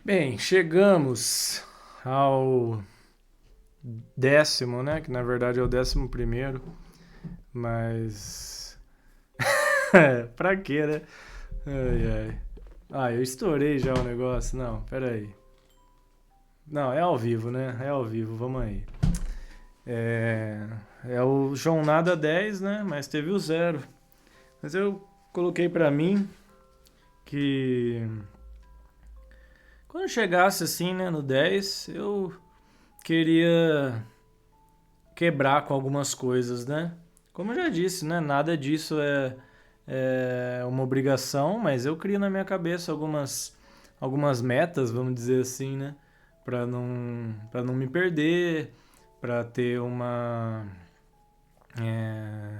Bem, chegamos ao décimo, né? Que na verdade é o 11º, mas. Pra quê, né? Ai, ai. Ah, eu estourei já o negócio. Não, pera aí. Não, é ao vivo, né? É ao vivo, vamos aí. É, é o Jornada 10, né? Mas teve o zero. Mas eu coloquei pra mim que quando chegasse assim, né, no 10, eu queria quebrar com algumas coisas, né? Como eu já disse, né? Nada disso é uma obrigação, mas eu crio na minha cabeça algumas metas, vamos dizer assim, né? Para não me perder, para ter é,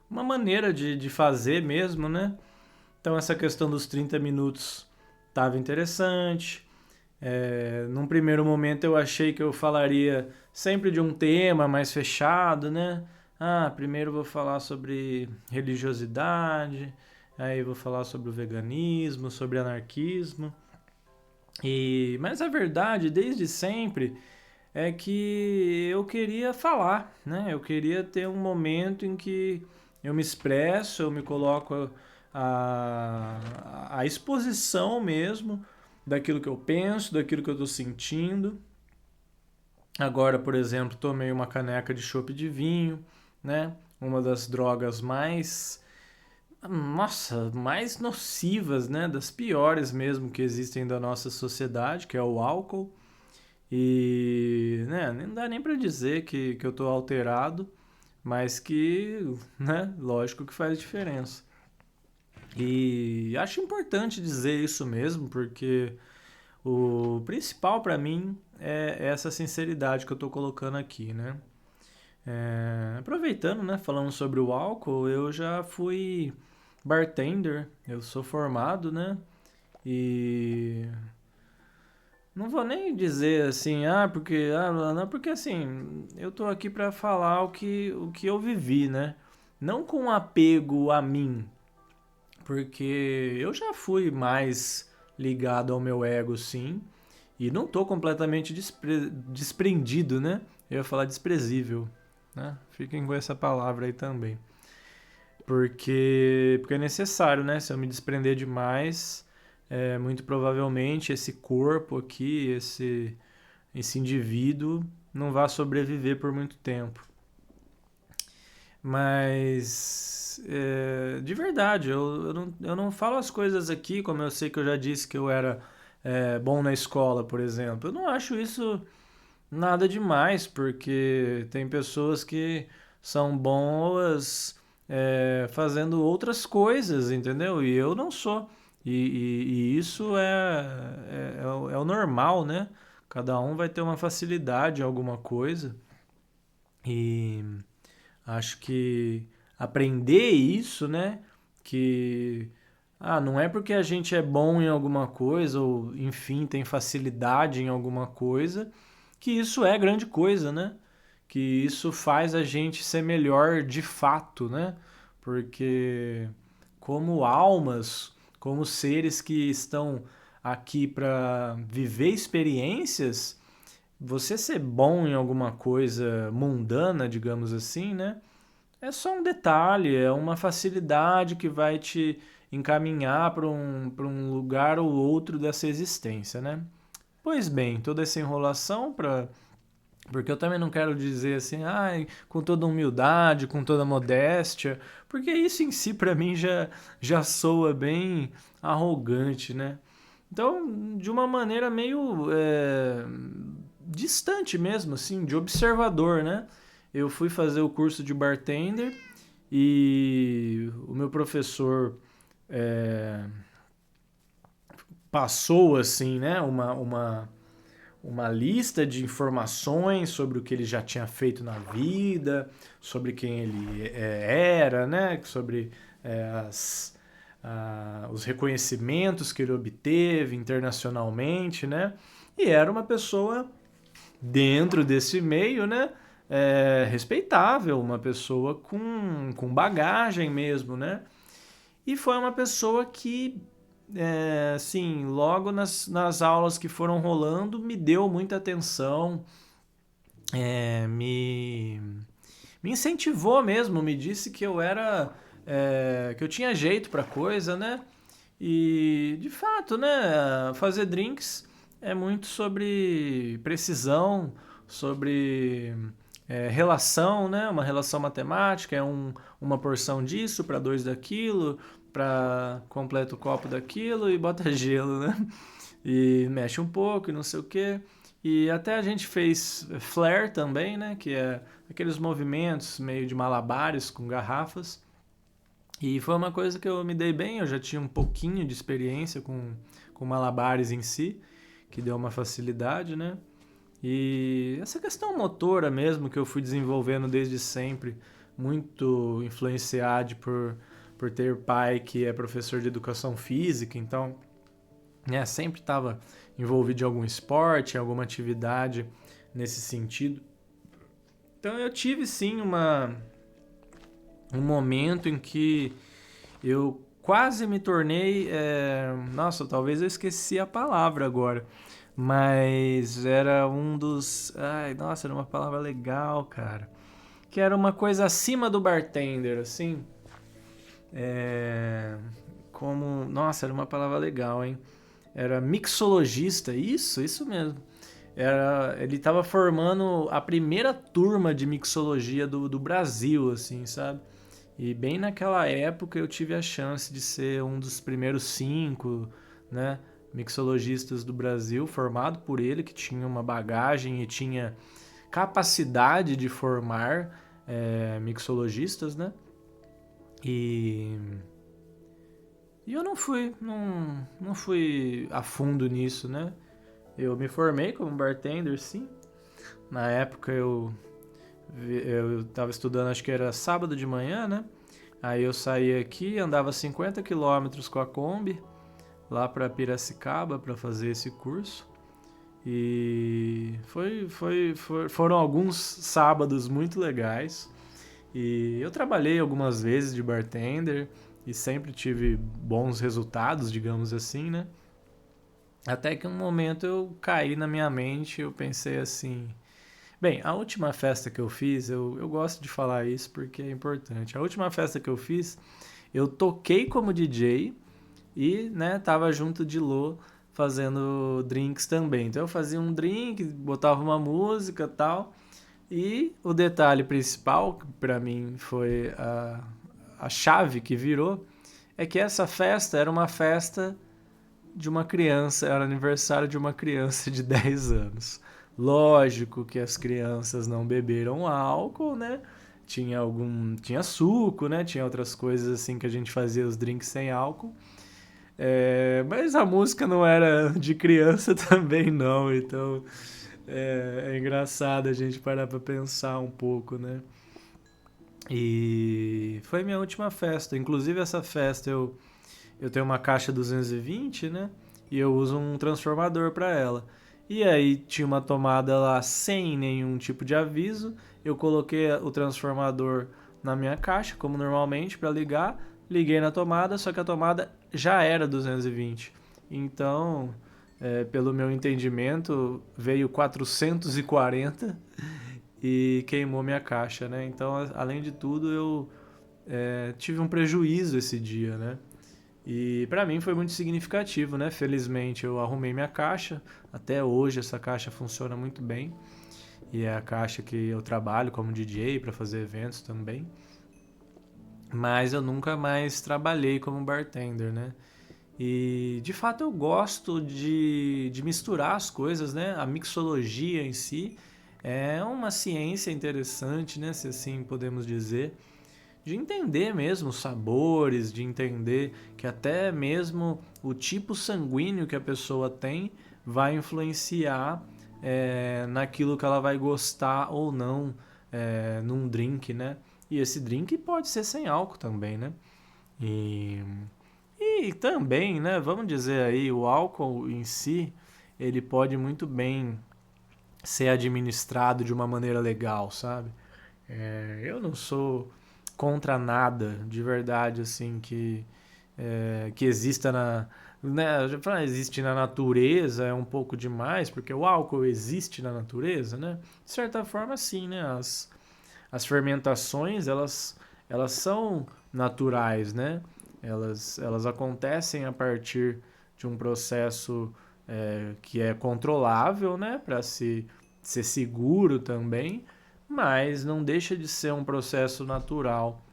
uma maneira de fazer mesmo, né? Então essa questão dos 30 minutos estava interessante. Num primeiro momento eu achei que eu falaria sempre de um tema mais fechado, né? Ah, primeiro eu vou falar sobre religiosidade, aí eu vou falar sobre o veganismo, sobre anarquismo. Mas a verdade, desde sempre, é que eu queria falar, né? Eu queria ter um momento em que eu me expresso, eu me coloco à exposição mesmo daquilo que eu penso, daquilo que eu estou sentindo. Agora, por exemplo, tomei uma caneca de chopp de vinho, né? Uma das drogas mais nocivas, né? Das piores mesmo que existem da nossa sociedade, que é o álcool. E, né, não dá nem para dizer que eu tô alterado, mas que, né, lógico que faz diferença. E acho importante dizer isso mesmo, porque o principal para mim é essa sinceridade que eu tô colocando aqui, né? Aproveitando, né, falando sobre o álcool, eu já fui bartender, eu sou formado, né? E não vou nem dizer assim, não, porque assim, eu tô aqui para falar o que eu vivi, né? Não com apego a mim, porque eu já fui mais ligado ao meu ego, sim, e não tô completamente desprendido, né? Eu ia falar desprezível, né? Fiquem com essa palavra aí também. Porque é necessário, né? Se eu me desprender demais, muito provavelmente esse corpo aqui, esse indivíduo não vai sobreviver por muito tempo. Mas, de verdade, eu não falo as coisas aqui como eu sei que eu já disse que eu era bom na escola, por exemplo. Eu não acho isso nada demais, porque tem pessoas que são boas fazendo outras coisas, entendeu? E eu não sou. E isso é o normal, né? Cada um vai ter uma facilidade em alguma coisa. E acho que aprender isso, né? Que não é porque a gente é bom em alguma coisa, ou enfim, tem facilidade em alguma coisa, que isso é grande coisa, né? Que isso faz a gente ser melhor de fato, né? Porque como almas, como seres que estão aqui para viver experiências, você ser bom em alguma coisa mundana, digamos assim, né? É só um detalhe, é uma facilidade que vai te encaminhar para um lugar ou outro dessa existência, né? Pois bem, toda essa enrolação para porque eu também não quero dizer assim, com toda humildade, com toda modéstia, porque isso em si para mim já soa bem arrogante, né? Então, de uma maneira meio distante mesmo, assim, de observador, né? Eu fui fazer o curso de bartender e o meu professor é, passou, assim, né, uma lista de informações sobre o que ele já tinha feito na vida, sobre quem ele era, né? Sobre os reconhecimentos que ele obteve internacionalmente, né? E era uma pessoa dentro desse meio, né? Respeitável, uma pessoa com bagagem mesmo, né? E foi uma pessoa que sim, logo nas aulas que foram rolando, me deu muita atenção, me incentivou mesmo, me disse que eu era, que eu tinha jeito pra coisa, né? E de fato, né, fazer drinks é muito sobre precisão, sobre relação, né? Uma relação matemática, uma porção disso para dois daquilo, para completa o copo daquilo e bota gelo, né? E mexe um pouco e não sei o quê. E até a gente fez flare também, né? Que é aqueles movimentos meio de malabares com garrafas. E foi uma coisa que eu me dei bem, eu já tinha um pouquinho de experiência com malabares em si, que deu uma facilidade, né? E essa questão motora mesmo que eu fui desenvolvendo desde sempre, muito influenciado por ter pai que é professor de educação física, então sempre estava envolvido em algum esporte, em alguma atividade nesse sentido. Então eu tive sim um momento em que eu quase me tornei. Nossa, talvez eu esqueci a palavra agora. Mas era um dos. Ai, nossa, era uma palavra legal, cara. Que era uma coisa acima do bartender, assim. É, como. Nossa, era uma palavra legal, hein? Era mixologista, isso mesmo. Ele estava formando a primeira turma de mixologia do Brasil, assim, sabe? E bem naquela época eu tive a chance de ser um dos primeiros 5, né, mixologistas do Brasil, formado por ele, que tinha uma bagagem e tinha capacidade de formar mixologistas, né? E, e eu não fui a fundo nisso, né? Eu me formei como bartender, sim. Na época eu estava estudando, acho que era sábado de manhã, né? Aí eu saí aqui, andava 50 quilômetros com a Kombi, lá para Piracicaba, para fazer esse curso. E foram alguns sábados muito legais. E eu trabalhei algumas vezes de bartender e sempre tive bons resultados, digamos assim, né? Até que um momento eu caí na minha mente, eu pensei assim, bem, a última festa que eu fiz, eu gosto de falar isso porque é importante. A última festa que eu fiz, eu toquei como DJ e, né, tava junto de Lô fazendo drinks também. Então eu fazia um drink, botava uma música e tal. E o detalhe principal, que pra mim foi a chave que virou, é que essa festa era uma festa de uma criança, era aniversário de uma criança de 10 anos. Lógico que as crianças não beberam álcool, né? Tinha suco, né? Tinha outras coisas assim que a gente fazia os drinks sem álcool. Mas a música não era de criança também não, então é engraçado a gente parar pra pensar um pouco, né? E foi minha última festa. Inclusive essa festa eu tenho uma caixa 220, né? E eu uso um transformador para ela. E aí tinha uma tomada lá sem nenhum tipo de aviso. Eu coloquei o transformador na minha caixa, como normalmente, para ligar. Liguei na tomada, só que a tomada já era 220. Então, pelo meu entendimento, veio 440 e queimou minha caixa, né? Então, além de tudo, eu tive um prejuízo esse dia, né? E para mim foi muito significativo, né? Felizmente eu arrumei minha caixa. Até hoje essa caixa funciona muito bem. E é a caixa que eu trabalho como DJ para fazer eventos também. Mas eu nunca mais trabalhei como bartender, né? E de fato eu gosto de misturar as coisas, né? A mixologia em si é uma ciência interessante, né? Se assim podemos dizer, de entender mesmo os sabores, de entender que até mesmo o tipo sanguíneo que a pessoa tem vai influenciar naquilo que ela vai gostar ou não num drink, né? E esse drink pode ser sem álcool também, né? E, e também, né? Vamos dizer aí, o álcool em si, ele pode muito bem ser administrado de uma maneira legal, sabe? Eu não sou contra nada, de verdade, assim, que que exista né, eu já falei, existe na natureza é um pouco demais, porque o álcool existe na natureza, né? De certa forma, sim, né? As fermentações, elas são naturais, né? Elas acontecem a partir de um processo que é controlável, né? Para ser seguro também, mas não deixa de ser um processo natural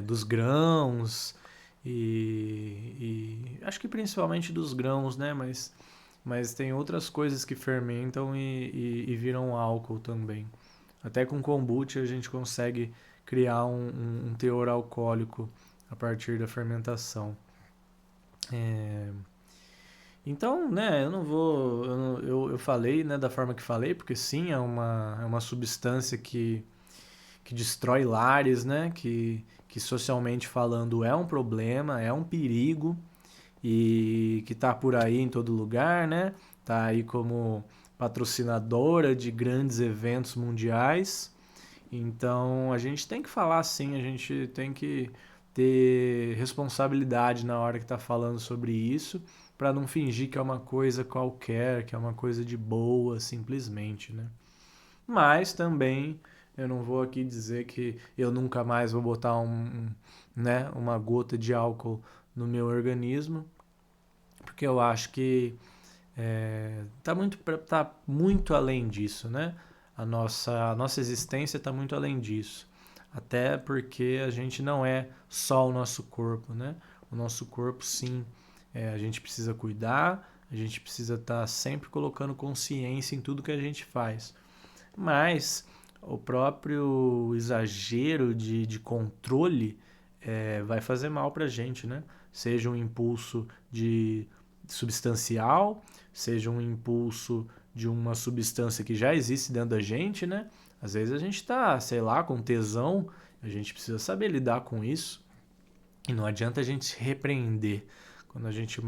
dos grãos e acho que principalmente dos grãos, né? Mas tem outras coisas que fermentam e viram álcool também. Até com kombucha a gente consegue criar um teor alcoólico a partir da fermentação. É, Então, né, eu não vou. Eu falei, né, da forma que falei, porque sim, é uma substância que destrói lares, né? Que socialmente falando é um problema, é um perigo e que está por aí em todo lugar, né? Tá aí como patrocinadora de grandes eventos mundiais. Então a gente tem que falar sim, a gente tem que ter responsabilidade na hora que está falando sobre isso, para não fingir que é uma coisa qualquer, que é uma coisa de boa, simplesmente, né? Mas também eu não vou aqui dizer que eu nunca mais vou botar né, uma gota de álcool no meu organismo, porque eu acho que tá muito além disso, né? A nossa existência está muito além disso. Até porque a gente não é só o nosso corpo, né? O nosso corpo, sim, a gente precisa cuidar, a gente precisa estar sempre colocando consciência em tudo que a gente faz. Mas o próprio exagero de controle vai fazer mal para a gente, né? Seja um impulso de substancial, seja um impulso de uma substância que já existe dentro da gente, né? Às vezes a gente está, sei lá, com tesão, a gente precisa saber lidar com isso e não adianta a gente se repreender.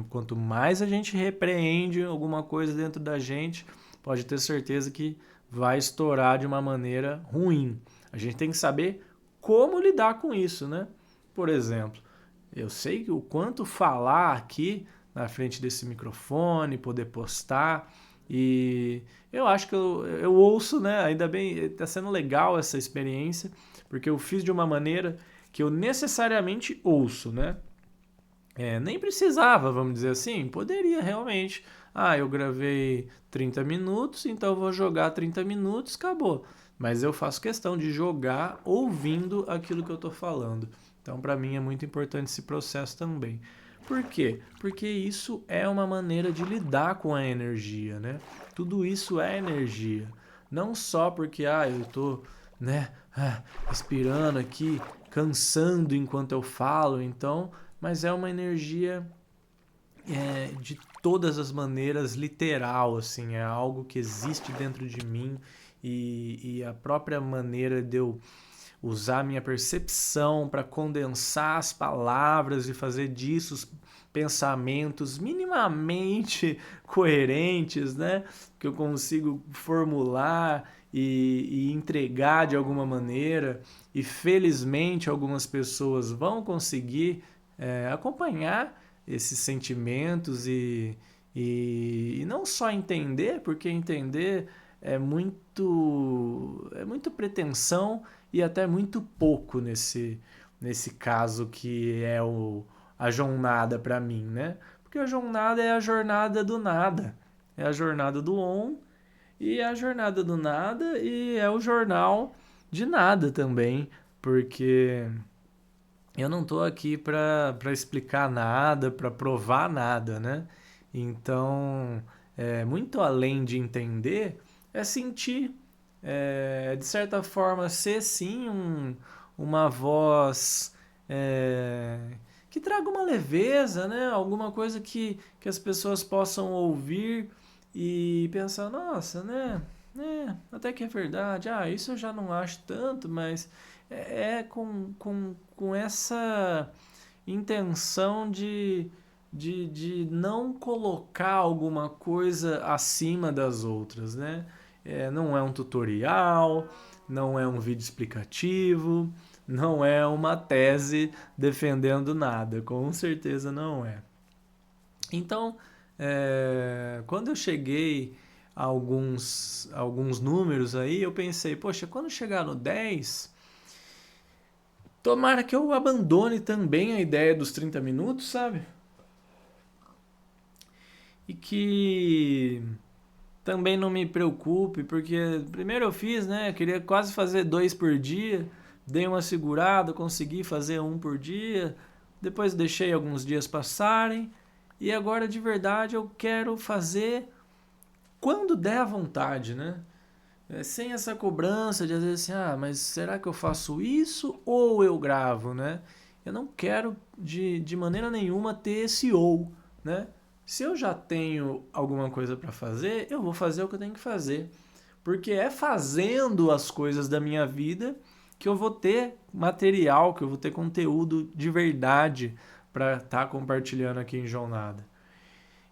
Quanto mais a gente repreende alguma coisa dentro da gente, pode ter certeza que vai estourar de uma maneira ruim. A gente tem que saber como lidar com isso, né? Por exemplo, eu sei o quanto falar aqui na frente desse microfone, poder postar, e eu acho que eu ouço, né? Ainda bem, está sendo legal essa experiência, porque eu fiz de uma maneira que eu necessariamente ouço, né? Nem precisava, vamos dizer assim, poderia realmente. Ah, eu gravei 30 minutos, então eu vou jogar 30 minutos, acabou. Mas eu faço questão de jogar ouvindo aquilo que eu estou falando. Então, para mim é muito importante esse processo também. Por quê? Porque isso é uma maneira de lidar com a energia, né? Tudo isso é energia. Não só porque, eu tô, né, respirando aqui, cansando enquanto eu falo, então, mas é uma energia de todas as maneiras literal, assim, é algo que existe dentro de mim e a própria maneira de eu usar minha percepção para condensar as palavras e fazer disso os pensamentos minimamente coerentes, né? Que eu consigo formular e entregar de alguma maneira. E felizmente algumas pessoas vão conseguir acompanhar esses sentimentos e não só entender, porque entender é muito pretensão e até muito pouco nesse caso que é a jornada para mim, né? Porque a jornada é a jornada do nada, é a jornada do on e é a jornada do nada e é o jornal de nada também, porque eu não tô aqui para explicar nada, para provar nada, né? Então, muito além de entender, é sentir, de certa forma, ser sim uma voz que traga uma leveza, né? Alguma coisa que as pessoas possam ouvir e pensar, nossa, né? Até que é verdade. Isso eu já não acho tanto, mas é com essa intenção de não colocar alguma coisa acima das outras, né? Não é um tutorial, não é um vídeo explicativo, não é uma tese defendendo nada, com certeza não é. Então, quando eu cheguei a alguns números aí, eu pensei, poxa, quando chegar no 10, tomara que eu abandone também a ideia dos 30 minutos, sabe? E que também não me preocupe, porque primeiro eu fiz, né? Queria quase fazer 2 por dia, dei uma segurada, consegui fazer 1 por dia, depois deixei alguns dias passarem, e agora de verdade eu quero fazer quando der a vontade, né? Sem essa cobrança de às vezes assim, mas será que eu faço isso ou eu gravo, né? Eu não quero de maneira nenhuma ter esse ou, né? Se eu já tenho alguma coisa para fazer, eu vou fazer o que eu tenho que fazer. Porque é fazendo as coisas da minha vida que eu vou ter material, que eu vou ter conteúdo de verdade para estar compartilhando aqui em Jornada.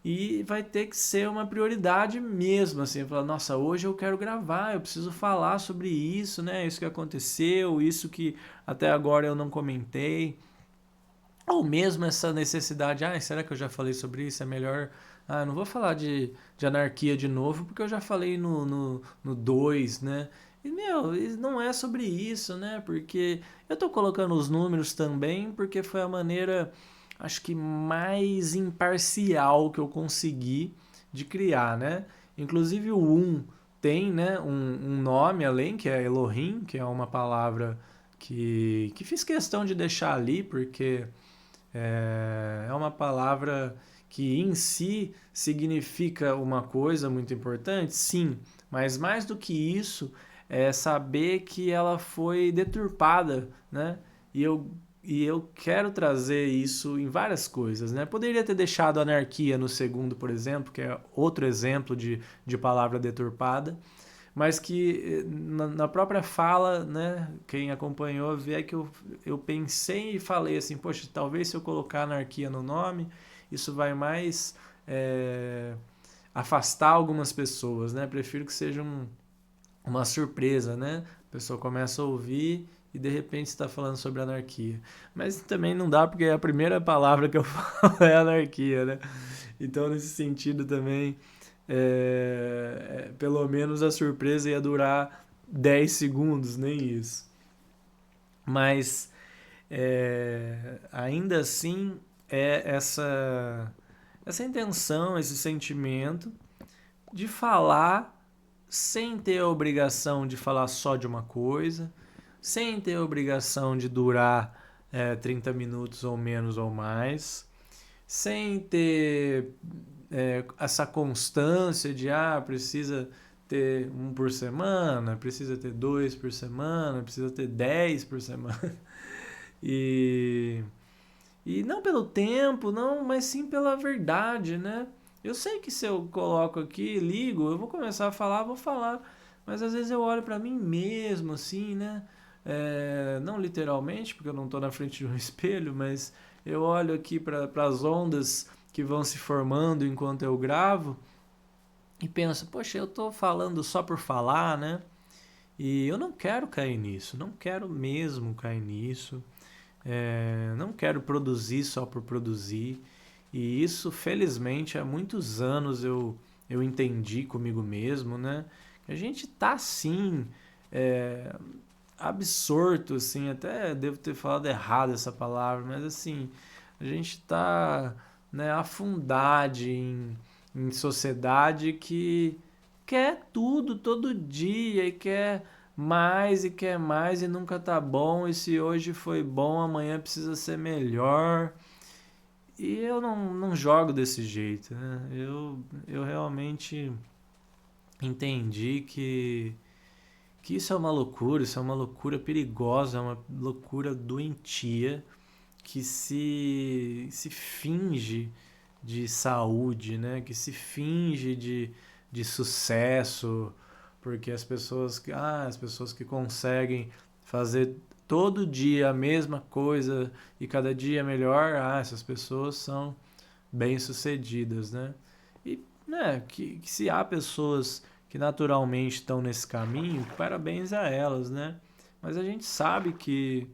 E vai ter que ser uma prioridade mesmo, assim, falar, nossa, hoje eu quero gravar, eu preciso falar sobre isso, né? Isso que aconteceu, isso que até agora eu não comentei. Ou mesmo essa necessidade, será que eu já falei sobre isso? É melhor. Não vou falar de anarquia de novo, porque eu já falei no 2, né? E, meu, não é sobre isso, né? Porque eu tô colocando os números também, porque foi a maneira, acho que mais imparcial que eu consegui de criar, né? Inclusive o 1 tem, né, um nome além, que é Elohim, que é uma palavra que fiz questão de deixar ali, porque é uma palavra que em si significa uma coisa muito importante, sim, mas mais do que isso é saber que ela foi deturpada, né? E eu quero trazer isso em várias coisas, né? Poderia ter deixado anarquia no segundo, por exemplo, que é outro exemplo de palavra deturpada, mas que na própria fala, né, quem acompanhou vê que eu pensei e falei assim, poxa, talvez se eu colocar anarquia no nome, isso vai mais afastar algumas pessoas, né? Prefiro que seja uma surpresa, né? A pessoa começa a ouvir e de repente está falando sobre anarquia. Mas também não dá porque a primeira palavra que eu falo é anarquia, né? Então nesse sentido também pelo menos a surpresa ia durar 10 segundos, nem isso. Mas ainda assim é essa intenção, esse sentimento de falar sem ter a obrigação de falar só de uma coisa, sem ter a obrigação de durar 30 minutos ou menos ou mais, sem ter essa constância de precisa ter 1 por semana, precisa ter 2 por semana, precisa ter 10 por semana. E, e não pelo tempo, não, mas sim pela verdade, né? Eu sei que se eu coloco aqui, ligo, eu vou começar a falar, vou falar. Mas às vezes eu olho para mim mesmo, assim, né? Não literalmente, porque eu não estou na frente de um espelho, mas eu olho aqui para as ondas que vão se formando enquanto eu gravo e penso, poxa, eu estou falando só por falar, né? E eu não quero cair nisso, não quero mesmo cair nisso. Não quero produzir só por produzir. E isso, felizmente, há muitos anos eu entendi comigo mesmo, né? Que a gente tá, sim, absorto, assim, até devo ter falado errado essa palavra, mas, assim, a gente tá, né, afundado em sociedade que quer tudo todo dia e quer mais e nunca tá bom. E se hoje foi bom, amanhã precisa ser melhor. E eu não jogo desse jeito, né? Eu realmente entendi que isso é uma loucura perigosa, é uma loucura doentia que se finge de saúde, né? Que se finge de sucesso, porque as pessoas que conseguem fazer todo dia a mesma coisa e cada dia melhor, essas pessoas são bem-sucedidas, né? E, né, que se há pessoas que naturalmente estão nesse caminho, parabéns a elas, né? Mas a gente sabe que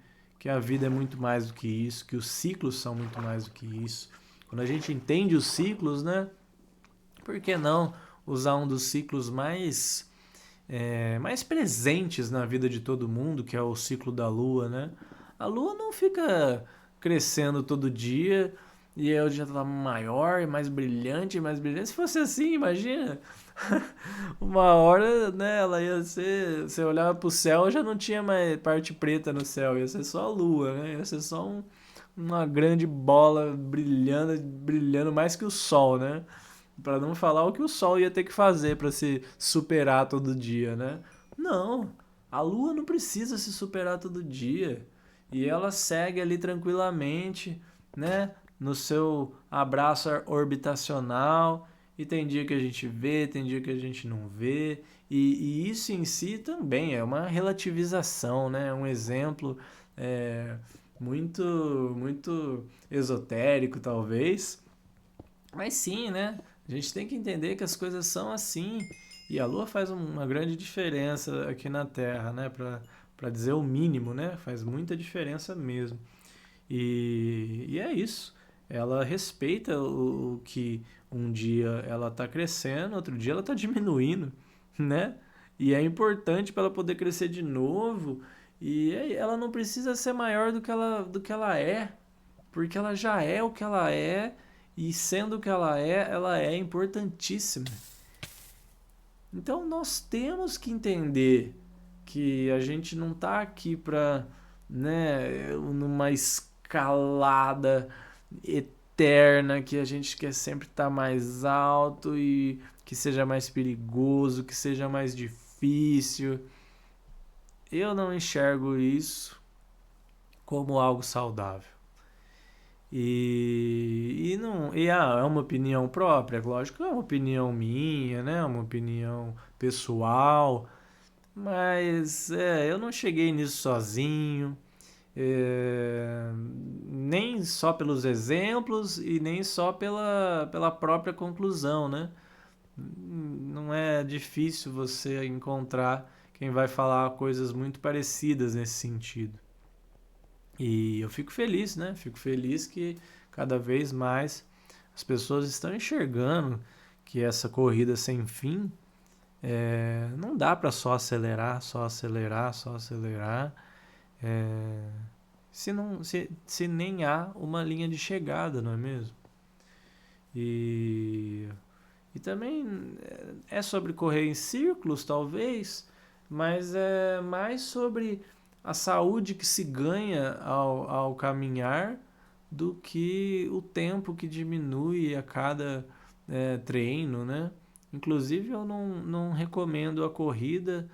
que a vida é muito mais do que isso, que os ciclos são muito mais do que isso. Quando a gente entende os ciclos, né? Por que não usar um dos ciclos mais presentes na vida de todo mundo, que é o ciclo da Lua, né? A Lua não fica crescendo todo dia e aí o dia tá maior e mais brilhante e mais brilhante. Se fosse assim, imagina. Uma hora, né, ela ia ser. Você olhava pro céu, já não tinha mais parte preta no céu, ia ser só a Lua, né? Ia ser só uma grande bola brilhando, brilhando mais que o Sol, né? Para não falar o que o Sol ia ter que fazer para se superar todo dia, né? Não, a Lua não precisa se superar todo dia. E ela segue ali tranquilamente, né? No seu abraço orbitacional. E tem dia que a gente vê, tem dia que a gente não vê. E isso em si também é uma relativização, né? Um exemplo é, muito, muito esotérico, talvez. Mas sim, né? A gente tem que entender que as coisas são assim. E a Lua faz uma grande diferença aqui na Terra, né? Para dizer o mínimo, né? Faz muita diferença mesmo. E é isso. Ela respeita o que um dia ela está crescendo, outro dia ela está diminuindo, né? E é importante para ela poder crescer de novo. Ela não precisa ser maior do que ela é, porque ela já é o que ela é, e sendo o que ela é importantíssima. Então nós temos que entender que a gente não está aqui para, né, numa escalada eterna, que a gente quer sempre estar mais alto e que seja mais perigoso, que seja mais difícil. Eu não enxergo isso como algo saudável. É uma opinião própria, lógico que é uma opinião minha, né? Uma opinião pessoal, mas eu não cheguei nisso sozinho, nem só pelos exemplos e nem só pela própria conclusão, né? Não é difícil você encontrar quem vai falar coisas muito parecidas nesse sentido. E eu fico feliz, né? Fico feliz que cada vez mais as pessoas estão enxergando que essa corrida sem fim não dá para só acelerar, só acelerar, só acelerar, é, se nem há uma linha de chegada, não é mesmo? E, e também é sobre correr em círculos, talvez, mas é mais sobre a saúde que se ganha ao caminhar do que o tempo que diminui a cada treino, né? Inclusive eu não recomendo a corrida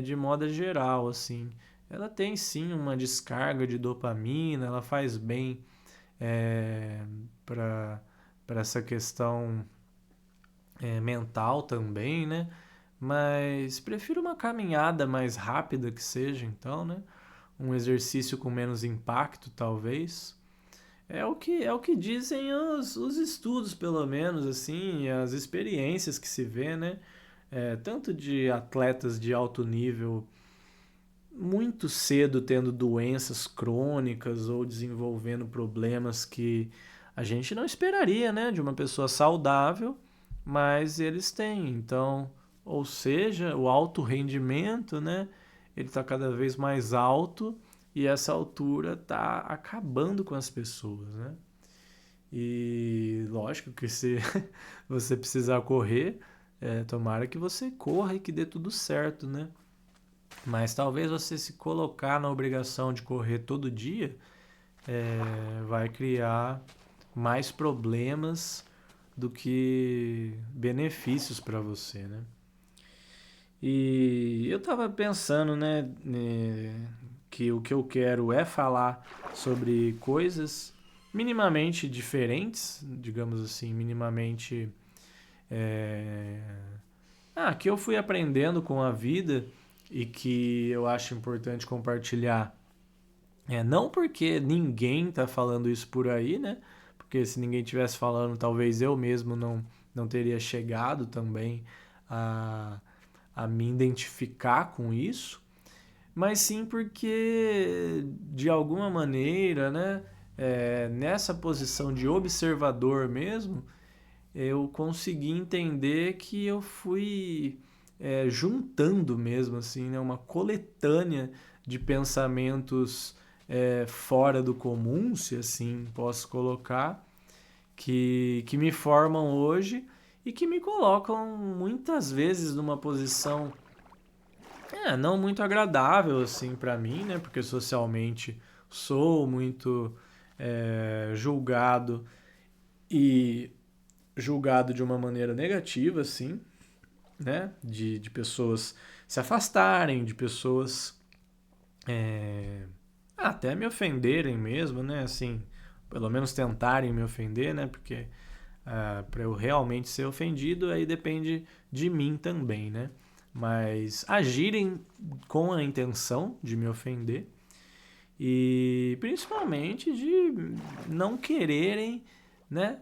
de modo geral, assim. Ela tem sim uma descarga de dopamina, ela faz bem para essa questão mental também, né? Mas prefiro uma caminhada mais rápida que seja, então, né? Um exercício com menos impacto, talvez. É o que dizem os estudos, pelo menos, assim, as experiências que se vê, né? Tanto de atletas de alto nível muito cedo tendo doenças crônicas ou desenvolvendo problemas que a gente não esperaria, né, de uma pessoa saudável, mas eles têm. Então, ou seja, o alto rendimento, né, ele está cada vez mais alto e essa altura está acabando com as pessoas, né? E lógico que se você precisar correr, tomara que você corra e que dê tudo certo, né? Mas talvez você se colocar na obrigação de correr todo dia vai criar mais problemas do que benefícios para você, né? E eu tava pensando, né, que o que eu quero é falar sobre coisas minimamente diferentes, digamos assim, minimamente é, que eu fui aprendendo com a vida e que eu acho importante compartilhar. Não porque ninguém tá falando isso por aí, né? Porque se ninguém tivesse falando, talvez eu mesmo não teria chegado também a, a me identificar com isso. mas sim porque, de alguma maneira, né, nessa posição de observador mesmo, eu consegui entender que eu fui juntando mesmo, assim, né, uma coletânea de pensamentos fora do comum, se assim posso colocar, que me formam hoje e que me colocam muitas vezes numa posição não muito agradável assim para mim, né? Porque socialmente sou muito julgado e julgado de uma maneira negativa, assim, né? De pessoas se afastarem, de pessoas até me ofenderem mesmo, né? Assim, pelo menos tentarem me ofender, né? Porque para eu realmente ser ofendido, aí depende de mim também, né? Mas agirem com a intenção de me ofender e principalmente de não quererem, né,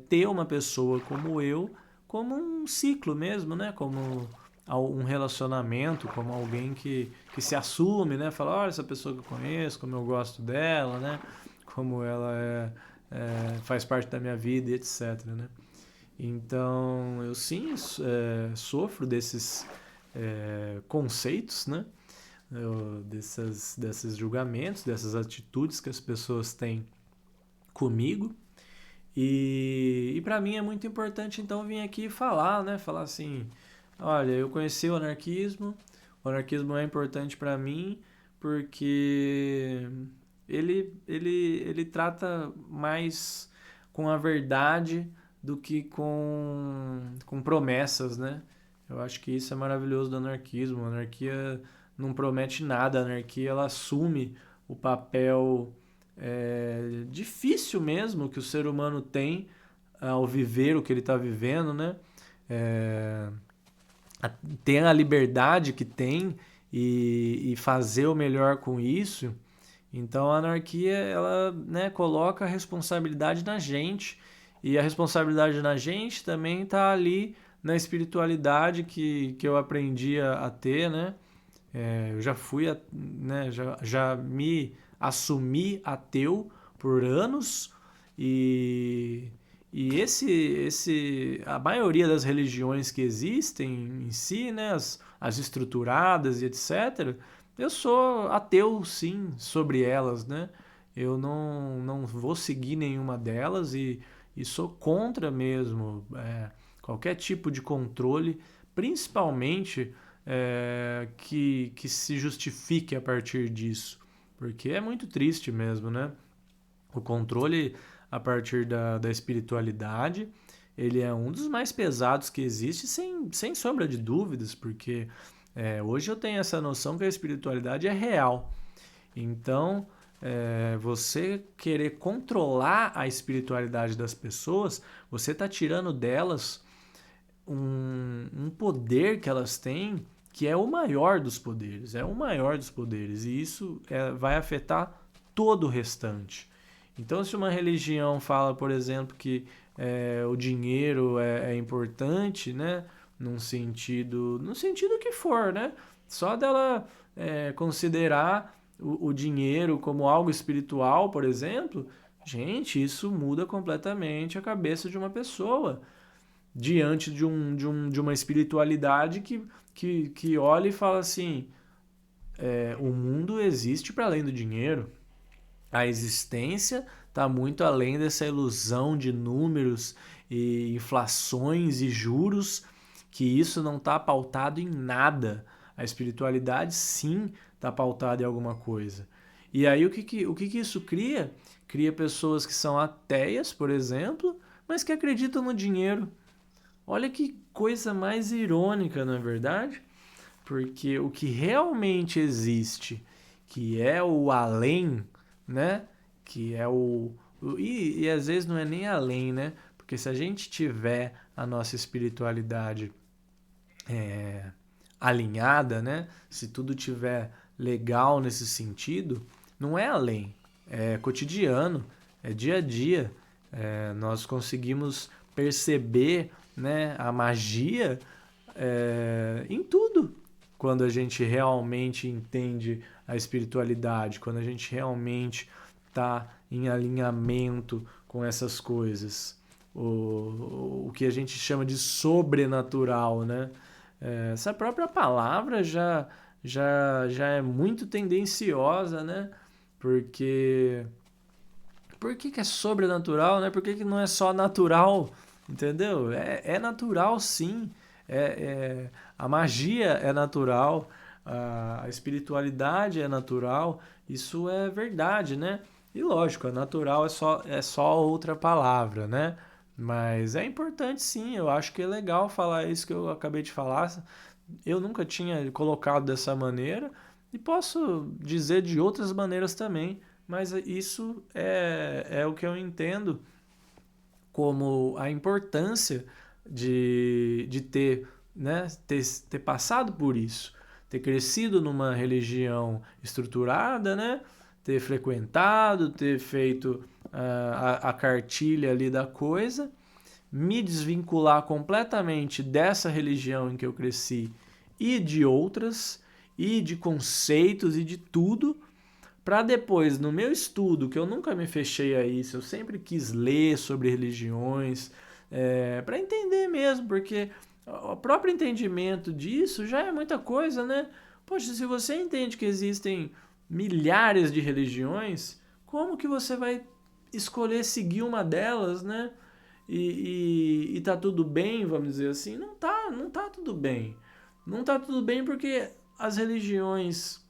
ter uma pessoa como eu como um ciclo mesmo, né? Como um relacionamento, como alguém que se assume, né? Fala, olha essa pessoa que eu conheço, como eu gosto dela, né? Como ela faz parte da minha vida e etc, né? Então, eu sim sofro desses conceitos, né? Desses julgamentos, dessas atitudes que as pessoas têm comigo. E para mim é muito importante então vir aqui falar, né? Falar assim, olha, eu conheci o anarquismo é importante para mim porque ele trata mais com a verdade do que com promessas, né? Eu acho que isso é maravilhoso do anarquismo. A anarquia não promete nada, a anarquia ela assume o papel difícil mesmo que o ser humano tem ao viver o que ele está vivendo, né? É, ter a liberdade que tem e fazer o melhor com isso. Então a anarquia ela, né, coloca a responsabilidade na gente e a responsabilidade na gente também está ali na espiritualidade que eu aprendi a ter, né? Eu já fui, né, já me assumi ateu por anos e, a maioria das religiões que existem em si, né, as estruturadas e etc., eu sou ateu sim sobre elas, né? Eu não vou seguir nenhuma delas e sou contra mesmo qualquer tipo de controle, principalmente que se justifique a partir disso. Porque é muito triste mesmo, né? O controle a partir da espiritualidade, ele é um dos mais pesados que existe, sem sombra de dúvidas, porque hoje eu tenho essa noção que a espiritualidade é real. Então, você querer controlar a espiritualidade das pessoas, você está tirando delas um poder que elas têm que é o maior dos poderes, é o maior dos poderes, e isso vai afetar todo o restante. Então, se uma religião fala, por exemplo, que o dinheiro é importante, né, no sentido que for, né, só dela considerar o dinheiro como algo espiritual, por exemplo, gente, isso muda completamente a cabeça de uma pessoa diante de uma espiritualidade que olha e fala assim: o mundo existe para além do dinheiro. A existência está muito além dessa ilusão de números e inflações e juros, que isso não está pautado em nada. A espiritualidade, sim, está pautada em alguma coisa. E aí o que isso cria? Cria pessoas que são ateias, por exemplo, mas que acreditam no dinheiro. Olha que coisa mais irônica, não é verdade? Porque o que realmente existe, que é o além, né? Que é e às vezes não é nem além, né? Porque se a gente tiver a nossa espiritualidade alinhada, né? Se tudo tiver legal nesse sentido, não é além, é cotidiano, é dia a dia. Nós conseguimos perceber, né, a magia em tudo. quando a gente realmente entende a espiritualidade, quando a gente realmente está em alinhamento com essas coisas. O que a gente chama de sobrenatural, né? Essa própria palavra já é muito tendenciosa, né? Porque por que é sobrenatural, né? Por que não é só natural, entendeu? É natural, sim. A magia é natural, a espiritualidade é natural, isso é verdade, né? E lógico, natural é só outra palavra, né? Mas é importante, sim, eu acho que é legal falar isso que eu acabei de falar. Eu nunca tinha colocado dessa maneira e posso dizer de outras maneiras também, mas isso é o que eu entendo como a importância de ter, né, ter passado por isso, ter crescido numa religião estruturada, né, ter frequentado, ter feito a cartilha ali da coisa, me desvincular completamente dessa religião em que eu cresci e de outras, e de conceitos e de tudo, para depois, no meu estudo, que eu nunca me fechei a isso, eu sempre quis ler sobre religiões, para entender mesmo, porque o próprio entendimento disso já é muita coisa, né? Poxa, se você entende que existem milhares de religiões, como que você vai escolher seguir uma delas, né? E tá tudo bem, vamos dizer assim? Não tá tudo bem. Não tá tudo bem porque as religiões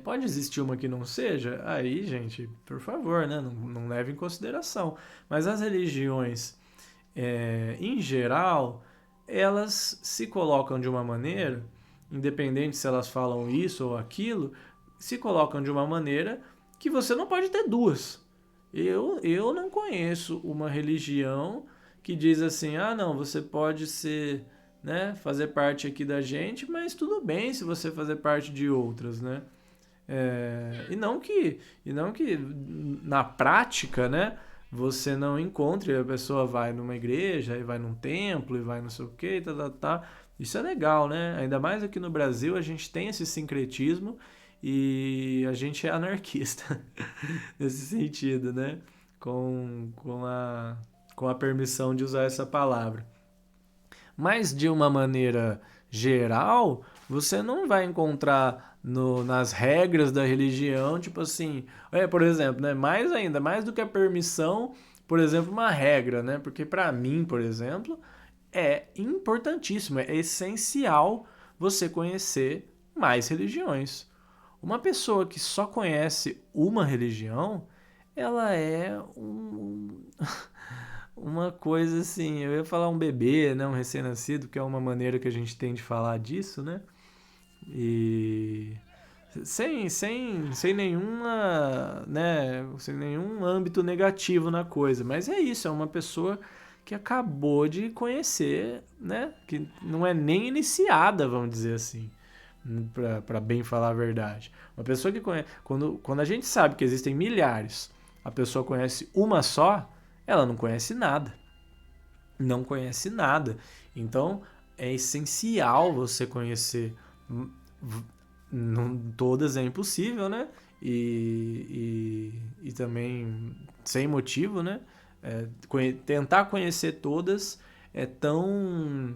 pode existir uma que não seja? Aí, gente, por favor, né? Não leve em consideração. Mas as religiões, em geral, elas se colocam de uma maneira, independente se elas falam isso ou aquilo, se colocam de uma maneira que você não pode ter duas. Eu não conheço uma religião que diz assim, ah, não, você pode ser, né, fazer parte aqui da gente, mas tudo bem se você fazer parte de outras, né? E não que na prática, né, você não encontre, a pessoa vai numa igreja, e vai num templo, e vai não sei o que, tá, tá, tá. Isso é legal, né? Ainda mais aqui no Brasil, a gente tem esse sincretismo e a gente é anarquista nesse sentido, né? Com a permissão de usar essa palavra. Mas de uma maneira geral, você não vai encontrar nas regras da religião, tipo assim, por exemplo, né, mais ainda, mais do que a permissão, por exemplo, uma regra, né? Porque para mim, por exemplo, é importantíssimo, é essencial você conhecer mais religiões. Uma pessoa que só conhece uma religião, ela é uma coisa assim, eu ia falar um bebê, né, um recém-nascido, que é uma maneira que a gente tem de falar disso, né? E sem nenhuma, né, sem nenhum âmbito negativo na coisa, mas é isso, é uma pessoa que acabou de conhecer, né, que não é nem iniciada, vamos dizer assim, para bem falar a verdade. Uma pessoa que conhece, quando a gente sabe que existem milhares, a pessoa conhece uma só, ela não conhece nada. Não conhece nada. Então, é essencial você conhecer. Não, todas é impossível, né? E também sem motivo, né? Tentar conhecer todas é tão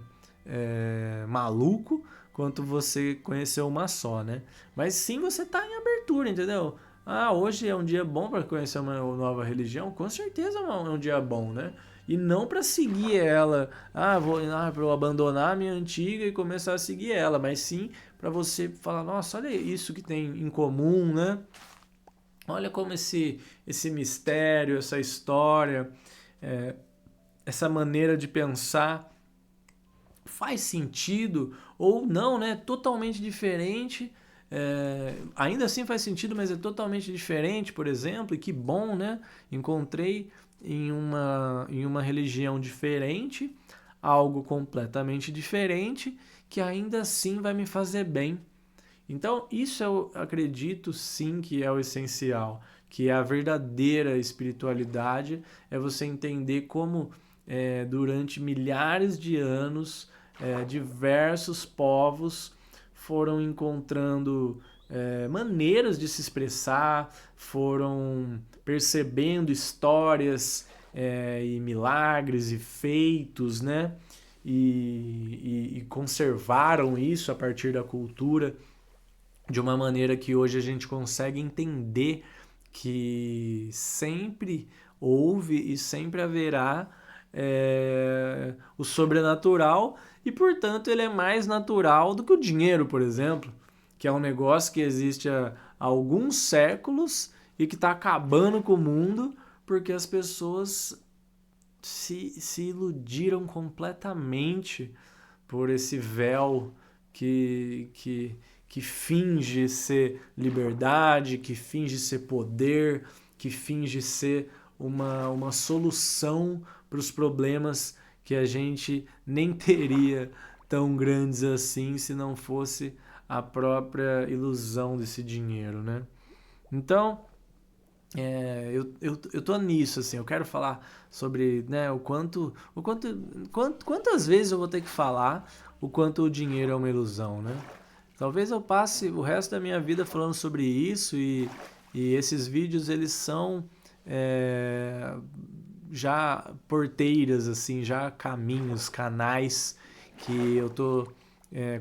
maluco quanto você conhecer uma só, né? Mas sim, você tá em abertura, entendeu? Ah, hoje é um dia bom para conhecer uma nova religião? Com certeza é um dia bom, né? E não para seguir ela, para eu abandonar a minha antiga e começar a seguir ela, mas sim para você falar, nossa, olha isso que tem em comum, né? Olha como esse mistério, essa história, essa maneira de pensar faz sentido ou não, né? Totalmente diferente. Ainda assim faz sentido, mas é totalmente diferente, por exemplo, e que bom, né? Encontrei em uma religião diferente algo completamente diferente que ainda assim vai me fazer bem. Então, isso eu acredito sim que é o essencial, que é a verdadeira espiritualidade, é você entender como durante milhares de anos diversos povos foram encontrando maneiras de se expressar, foram percebendo histórias e milagres e feitos, né? E conservaram isso a partir da cultura de uma maneira que hoje a gente consegue entender que sempre houve e sempre haverá o sobrenatural e, portanto, ele é mais natural do que o dinheiro, por exemplo, que é um negócio que existe há alguns séculos e que está acabando com o mundo porque as pessoas se iludiram completamente por esse véu que finge ser liberdade, que finge ser poder, que finge ser uma solução para os problemas que a gente nem teria tão grandes assim se não fosse a própria ilusão desse dinheiro, né? Então, eu tô nisso, assim, eu quero falar sobre, né, quantas vezes eu vou ter que falar o quanto o dinheiro é uma ilusão, né? Talvez eu passe o resto da minha vida falando sobre isso e esses vídeos, eles são já porteiras, assim, já caminhos, canais que eu tô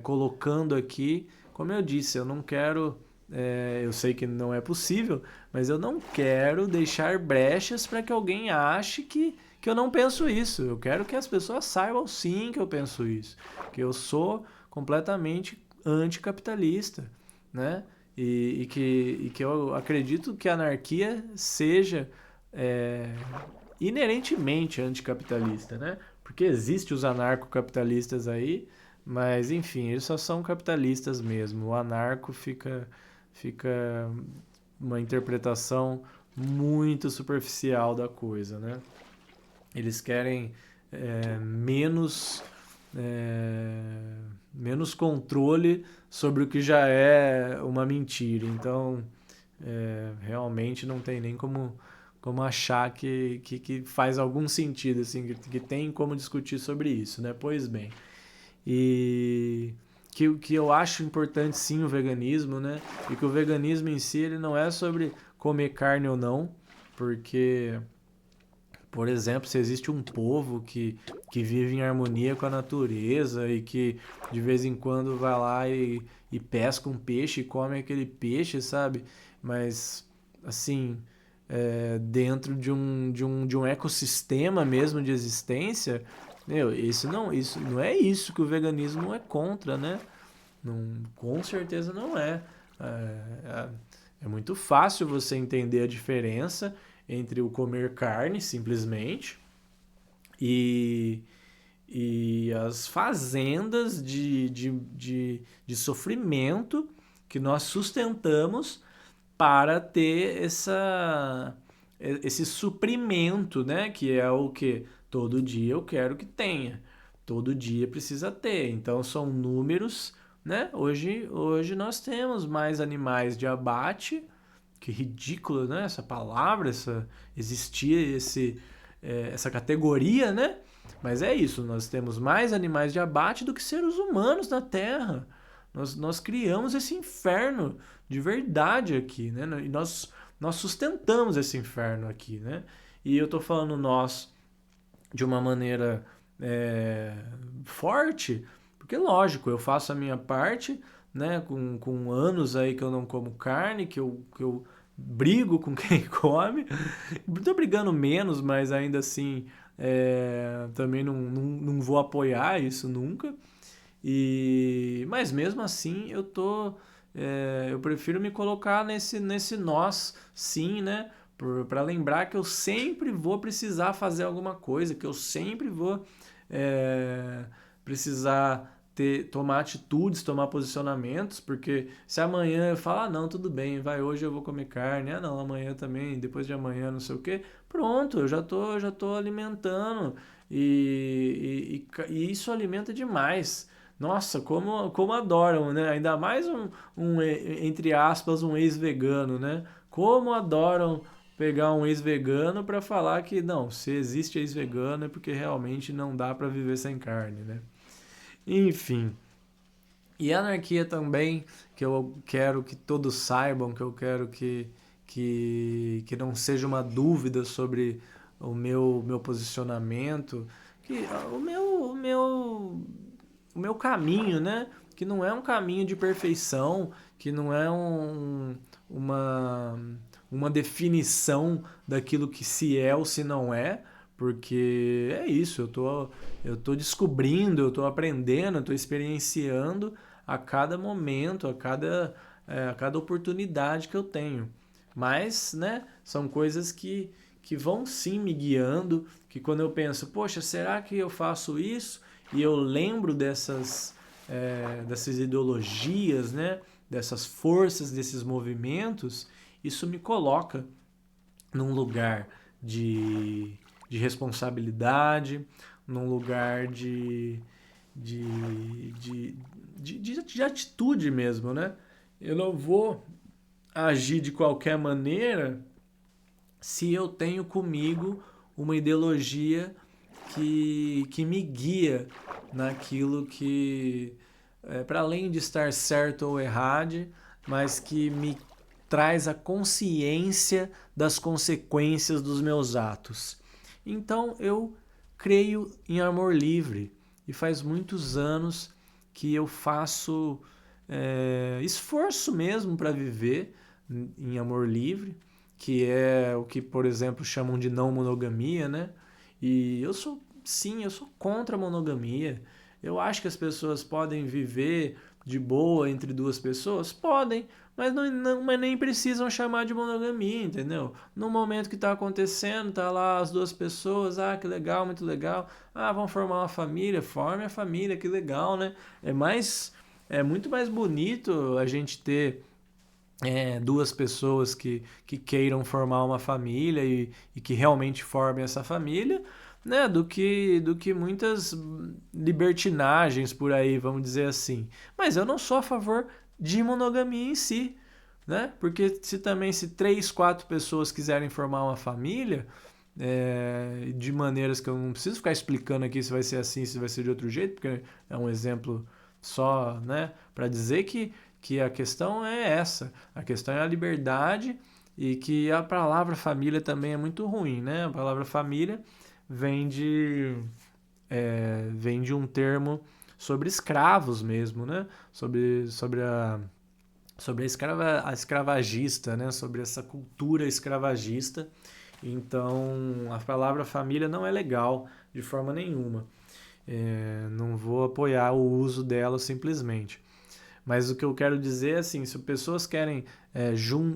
colocando aqui. Como eu disse, eu não quero eu sei que não é possível, mas eu não quero deixar brechas para que alguém ache que eu não penso isso. Eu quero que as pessoas saibam sim que eu penso isso, que eu sou completamente anticapitalista, né? E que eu acredito que a anarquia seja inerentemente anticapitalista, né? Porque existe os anarcocapitalistas aí, mas enfim, eles só são capitalistas mesmo. O anarco fica uma interpretação muito superficial da coisa, né? Eles querem menos menos controle sobre o que já é uma mentira. Então, realmente não tem nem como achar que faz algum sentido, assim, que tem como discutir sobre isso, né? Pois bem. E que eu acho importante sim o veganismo, né? E que o veganismo em si ele não é sobre comer carne ou não, porque, por exemplo, se existe um povo que vive em harmonia com a natureza e que de vez em quando vai lá e pesca um peixe e come aquele peixe, sabe? Mas, assim, dentro de um ecossistema mesmo de existência, meu, isso não é isso que o veganismo é contra, né? Não, com certeza não é. É, é muito fácil você entender a diferença entre o comer carne, simplesmente, e, e as fazendas de sofrimento que nós sustentamos para ter esse suprimento, né? Que é o que todo dia eu quero que tenha, todo dia precisa ter. Então são números, né? Hoje nós temos mais animais de abate, que ridículo, né? Essa palavra, existia essa categoria, né? Mas é isso, nós temos mais animais de abate do que seres humanos na Terra. Nós criamos esse inferno de verdade aqui, né? E nós sustentamos esse inferno aqui, né? E eu tô falando nós de uma maneira forte, porque lógico, eu faço a minha parte, né? Com anos aí que eu não como carne, que eu brigo com quem come. Tô brigando menos, mas ainda assim também não vou apoiar isso nunca. Mas mesmo assim eu prefiro me colocar nesse nós, sim, né? Para lembrar que eu sempre vou precisar fazer alguma coisa, que eu sempre vou precisar tomar atitudes, tomar posicionamentos, porque se amanhã eu falar, não, tudo bem, vai, hoje eu vou comer carne, não, amanhã também, depois de amanhã, não sei o quê, pronto, eu já tô alimentando e isso alimenta demais. Nossa, como adoram, né? Ainda mais entre aspas, um ex-vegano, né? Como adoram pegar um ex-vegano para falar que não, se existe ex-vegano é porque realmente não dá para viver sem carne, né? Enfim, E anarquia também, que eu quero que todos saibam, que eu quero que não seja uma dúvida sobre meu posicionamento, que o meu caminho, né? Que não é um caminho de perfeição, que não é uma, uma definição daquilo que se é ou se não é, porque é isso, eu tô descobrindo, eu tô aprendendo, eu tô experienciando a cada momento, a cada oportunidade que eu tenho. Mas, né, são coisas que vão sim me guiando, que quando eu penso, poxa, será que eu faço isso? E eu lembro dessas ideologias, né, dessas forças, desses movimentos, isso me coloca num lugar de, de responsabilidade, num lugar de, de, de atitude mesmo, né? Eu não vou agir de qualquer maneira se eu tenho comigo uma ideologia que me guia naquilo que, para além de estar certo ou errado, mas que me traz a consciência das consequências dos meus atos. Então eu creio em amor livre e faz muitos anos que eu faço esforço mesmo para viver em amor livre, que é o que, por exemplo, chamam de não monogamia, né? E eu sou, sim, eu sou contra a monogamia. Eu acho que as pessoas podem viver de boa entre duas pessoas? Podem, mas nem precisam chamar de monogamia, entendeu? No momento que está acontecendo, tá lá as duas pessoas, ah, que legal, muito legal. Ah, vão formar uma família, forme a família, que legal, né? É muito mais bonito a gente ter duas pessoas que queiram formar uma família e que realmente formem essa família, né, do que muitas libertinagens por aí, vamos dizer assim. Mas eu não sou a favor de monogamia em si, né? Porque se três, quatro pessoas quiserem formar uma família, de maneiras que eu não preciso ficar explicando aqui se vai ser assim, se vai ser de outro jeito, porque é um exemplo só, né, para dizer que a questão é essa, a questão é a liberdade e que a palavra família também é muito ruim, né? A palavra família vem vem de um termo sobre escravos mesmo, né? Sobre a escravagista, né? Sobre essa cultura escravagista. Então, a palavra família não é legal de forma nenhuma. Não vou apoiar o uso dela simplesmente. Mas o que eu quero dizer é assim, se pessoas querem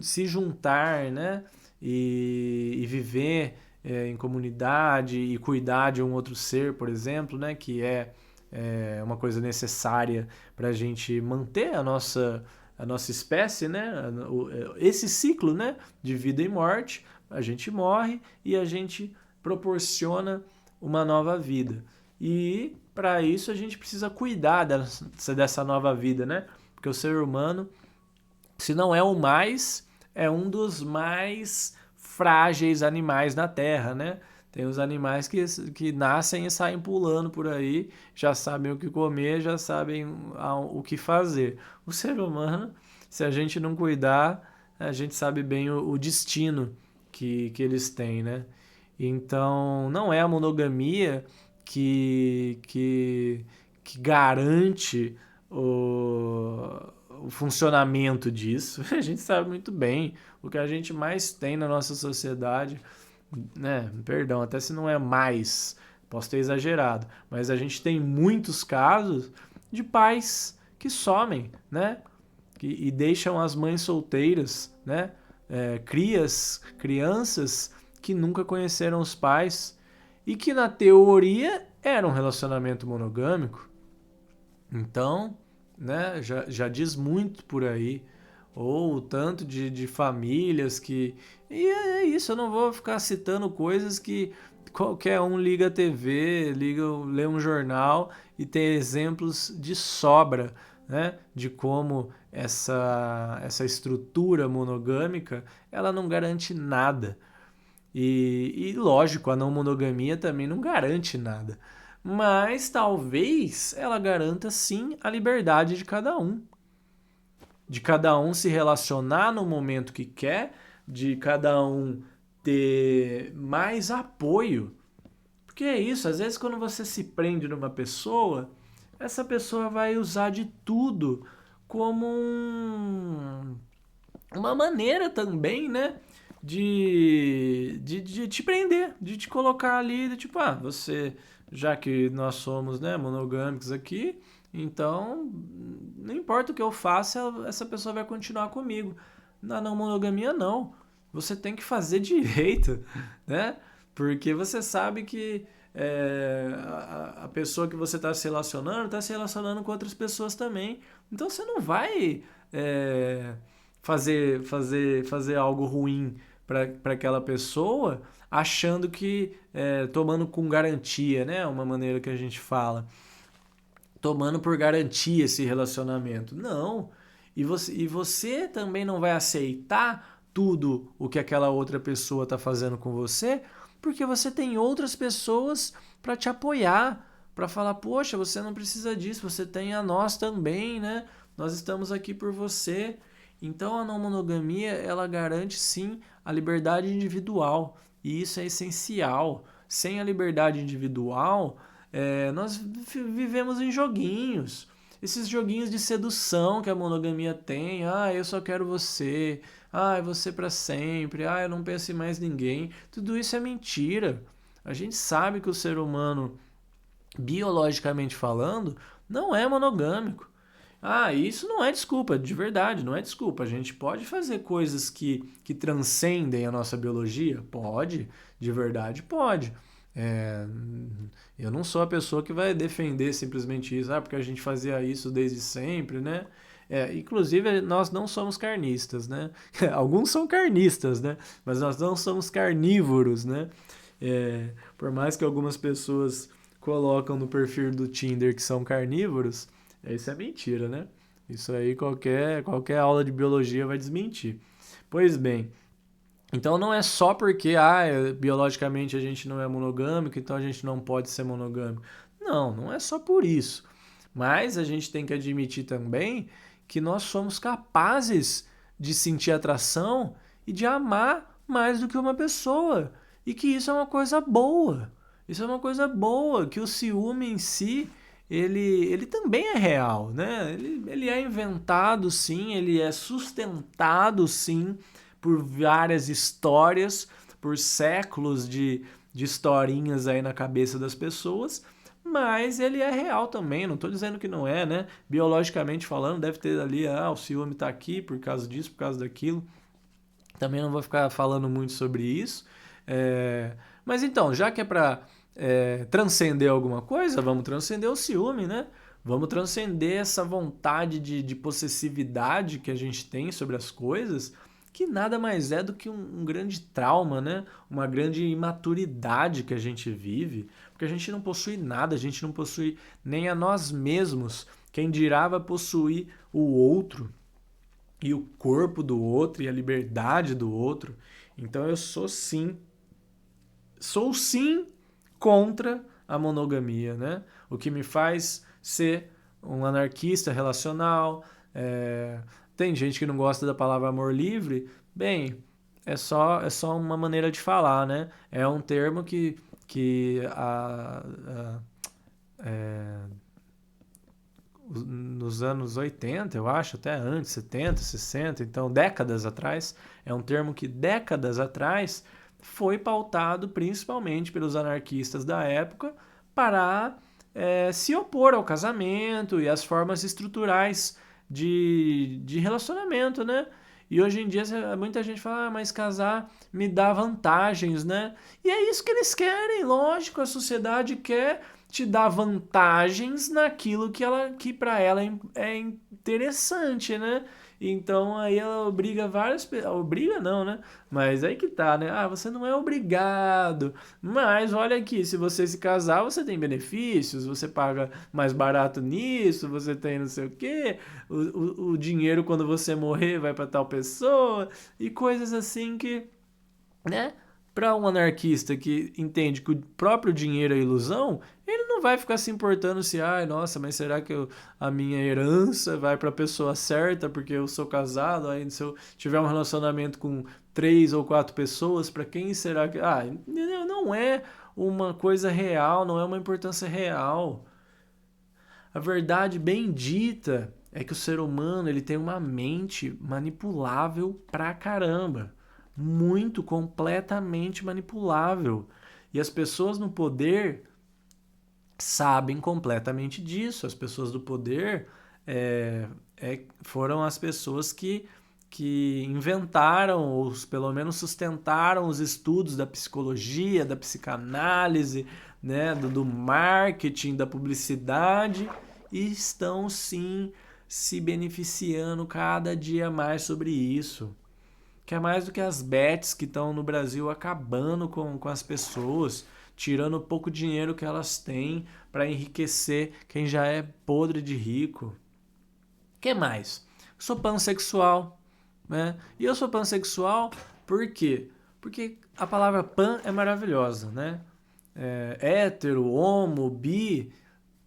se juntar, né, e viver em comunidade e cuidar de um outro ser, por exemplo, né, que uma coisa necessária para a gente manter a nossa espécie, né, esse ciclo, né, de vida e morte, a gente morre e a gente proporciona uma nova vida. E para isso a gente precisa cuidar dessa nova vida, né? Porque o ser humano, se não é o mais, é um dos mais frágeis animais na Terra, né? Tem os animais que nascem e saem pulando por aí, já sabem o que comer, já sabem o que fazer. O ser humano, se a gente não cuidar, a gente sabe bem o destino que eles têm, né? Então, não é a monogamia que garante o funcionamento disso. A gente sabe muito bem o que a gente mais tem na nossa sociedade, né? Perdão, até se não é mais, posso ter exagerado, mas a gente tem muitos casos de pais que somem, né? E deixam as mães solteiras, né? Crianças que nunca conheceram os pais e que na teoria era um relacionamento monogâmico. Então, né, já diz muito por aí. Ou o tanto de famílias que. E é isso, eu não vou ficar citando coisas que qualquer um liga a TV, lê um jornal e tem exemplos de sobra, né? De como essa estrutura monogâmica ela não garante nada. E lógico, a não monogamia também não garante nada. mas talvez ela garanta sim a liberdade de cada um se relacionar no momento que quer, de cada um ter mais apoio. Porque é isso, às vezes quando você se prende numa pessoa, essa pessoa vai usar de tudo como uma maneira também, né? De te prender, de te colocar ali, de tipo, você, já que nós somos, né, monogâmicos aqui, então não importa o que eu faça, essa pessoa vai continuar comigo. Na não monogamia, não. Você tem que fazer direito, né? Porque você sabe que a pessoa que você está se relacionando com outras pessoas também. Então você não vai fazer algo ruim para aquela pessoa, achando que tomando com garantia, né? Uma maneira que a gente fala, tomando por garantia esse relacionamento. Não. E você também não vai aceitar tudo o que aquela outra pessoa está fazendo com você, porque você tem outras pessoas para te apoiar, para falar, poxa, você não precisa disso, você tem a nós também, né? Nós estamos aqui por você. Então a não monogamia, ela garante sim a liberdade individual, e isso é essencial. Sem a liberdade individual, nós vivemos em joguinhos. Esses joguinhos de sedução que a monogamia tem. Eu só quero você. Você para sempre. Eu não penso em mais ninguém. Tudo isso é mentira. A gente sabe que o ser humano, biologicamente falando, não é monogâmico. Isso não é desculpa, de verdade, não é desculpa. A gente pode fazer coisas que transcendem a nossa biologia? Pode, de verdade pode. É, eu não sou a pessoa que vai defender simplesmente isso, porque a gente fazia isso desde sempre, né? Inclusive, nós não somos carnistas, né? Alguns são carnistas, né? Mas nós não somos carnívoros, né? Por mais que algumas pessoas colocam no perfil do Tinder que são carnívoros, isso é mentira, né? Isso aí qualquer aula de biologia vai desmentir. Pois bem, então não é só porque biologicamente a gente não é monogâmico, então a gente não pode ser monogâmico. Não, não é só por isso. Mas a gente tem que admitir também que nós somos capazes de sentir atração e de amar mais do que uma pessoa. E que isso é uma coisa boa. Isso é uma coisa boa, que o ciúme em si, ele também é real, né? Ele é inventado sim, ele é sustentado sim por várias histórias, por séculos de historinhas aí na cabeça das pessoas, mas ele é real também, não estou dizendo que não é, né? Biologicamente falando, deve ter ali, o ciúme está aqui por causa disso, por causa daquilo. Também não vou ficar falando muito sobre isso. Mas então, já que é para transcender alguma coisa, vamos transcender o ciúme, né? Vamos transcender essa vontade de possessividade que a gente tem sobre as coisas, que nada mais é do que um grande trauma, né? Uma grande imaturidade que a gente vive, porque a gente não possui nada, a gente não possui nem a nós mesmos. Quem dirá vai possuir o outro e o corpo do outro e a liberdade do outro. Então eu sou sim contra a monogamia, né? O que me faz ser um anarquista relacional. Tem gente que não gosta da palavra amor livre. Bem, é só uma maneira de falar, né? É um termo nos anos 80, eu acho, até antes, 70, 60, então décadas atrás, é um termo que décadas atrás foi pautado principalmente pelos anarquistas da época para se opor ao casamento e às formas estruturais de relacionamento, né? E hoje em dia muita gente fala, mas casar me dá vantagens, né? E é isso que eles querem, lógico, a sociedade quer te dar vantagens naquilo que para ela é interessante, né? Então aí ela obriga várias pessoas. Obriga não, né? Mas aí que tá, né? Você não é obrigado. Mas olha aqui, se você se casar, você tem benefícios, você paga mais barato nisso, você tem não sei o quê. O dinheiro quando você morrer vai para tal pessoa. E coisas assim que, né? Para um anarquista que entende que o próprio dinheiro é ilusão, ele não não vai ficar se importando se, ai, nossa, mas será que a minha herança vai para a pessoa certa porque eu sou casado? Aí se eu tiver um relacionamento com 3 ou 4 pessoas, para quem será que... Ah, entendeu? Não é uma coisa real, não é uma importância real. A verdade bendita é que o ser humano ele tem uma mente manipulável pra caramba. Muito, completamente manipulável. E as pessoas no poder sabem completamente disso. As pessoas do poder foram as pessoas que inventaram, ou pelo menos sustentaram os estudos da psicologia, da psicanálise, né, do marketing, da publicidade, e estão sim se beneficiando cada dia mais sobre isso. Que é mais do que as bets que estão no Brasil acabando com as pessoas, tirando o pouco dinheiro que elas têm para enriquecer quem já é podre de rico. Que mais? Sou pansexual, né? E eu sou pansexual por quê? Porque a palavra pan é maravilhosa, né? Hétero, homo, bi,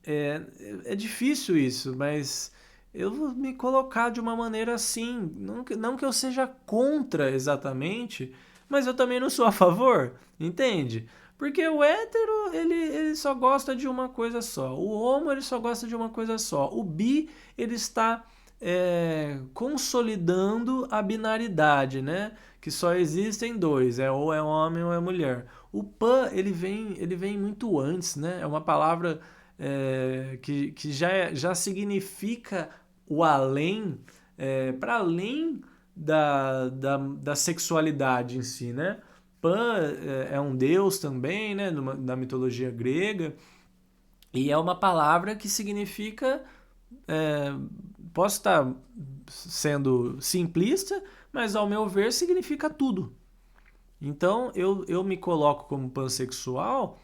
é difícil isso, mas eu vou me colocar de uma maneira assim. Não que eu seja contra exatamente, mas eu também não sou a favor, entende? Porque o hétero, ele só gosta de uma coisa só. O homo, ele só gosta de uma coisa só. O bi, ele está consolidando a binaridade, né? Que só existem dois, ou é homem ou é mulher. O pan, ele vem muito antes, né? É uma palavra que já significa o além, para além da sexualidade em si, né? Pan é um deus também, né? Da mitologia grega, e é uma palavra que significa. é, Posso estar sendo simplista, mas ao meu ver significa tudo. Então eu me coloco como pansexual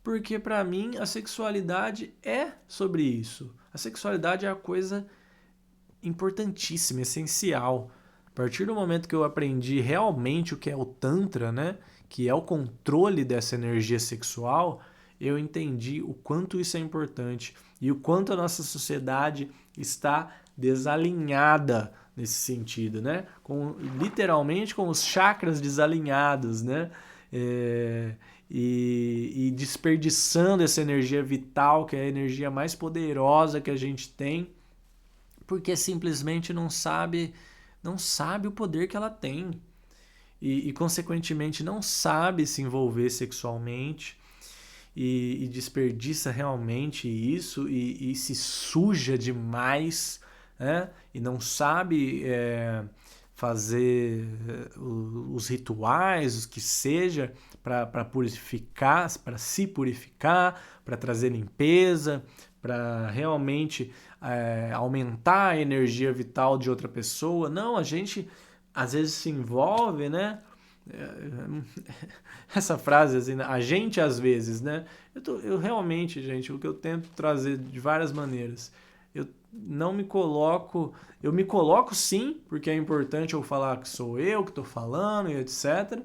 porque para mim a sexualidade é sobre isso. A sexualidade é a coisa importantíssima, essencial. A partir do momento que eu aprendi realmente o que é o Tantra, né? Que é o controle dessa energia sexual, eu entendi o quanto isso é importante e o quanto a nossa sociedade está desalinhada nesse sentido, né? Literalmente com os chakras desalinhados, né? E desperdiçando essa energia vital, que é a energia mais poderosa que a gente tem, porque simplesmente não sabe o poder que ela tem e consequentemente não sabe se envolver sexualmente e desperdiça realmente isso e se suja demais, né? E não sabe fazer os rituais, os que seja, para purificar, para se purificar, para trazer limpeza, para realmente aumentar a energia vital de outra pessoa. Não, a gente às vezes se envolve, né? Essa frase assim, a gente às vezes, né? Eu realmente, gente, o que eu tento trazer de várias maneiras, eu não me coloco, eu me coloco sim, porque é importante eu falar que sou eu que estou falando e etc.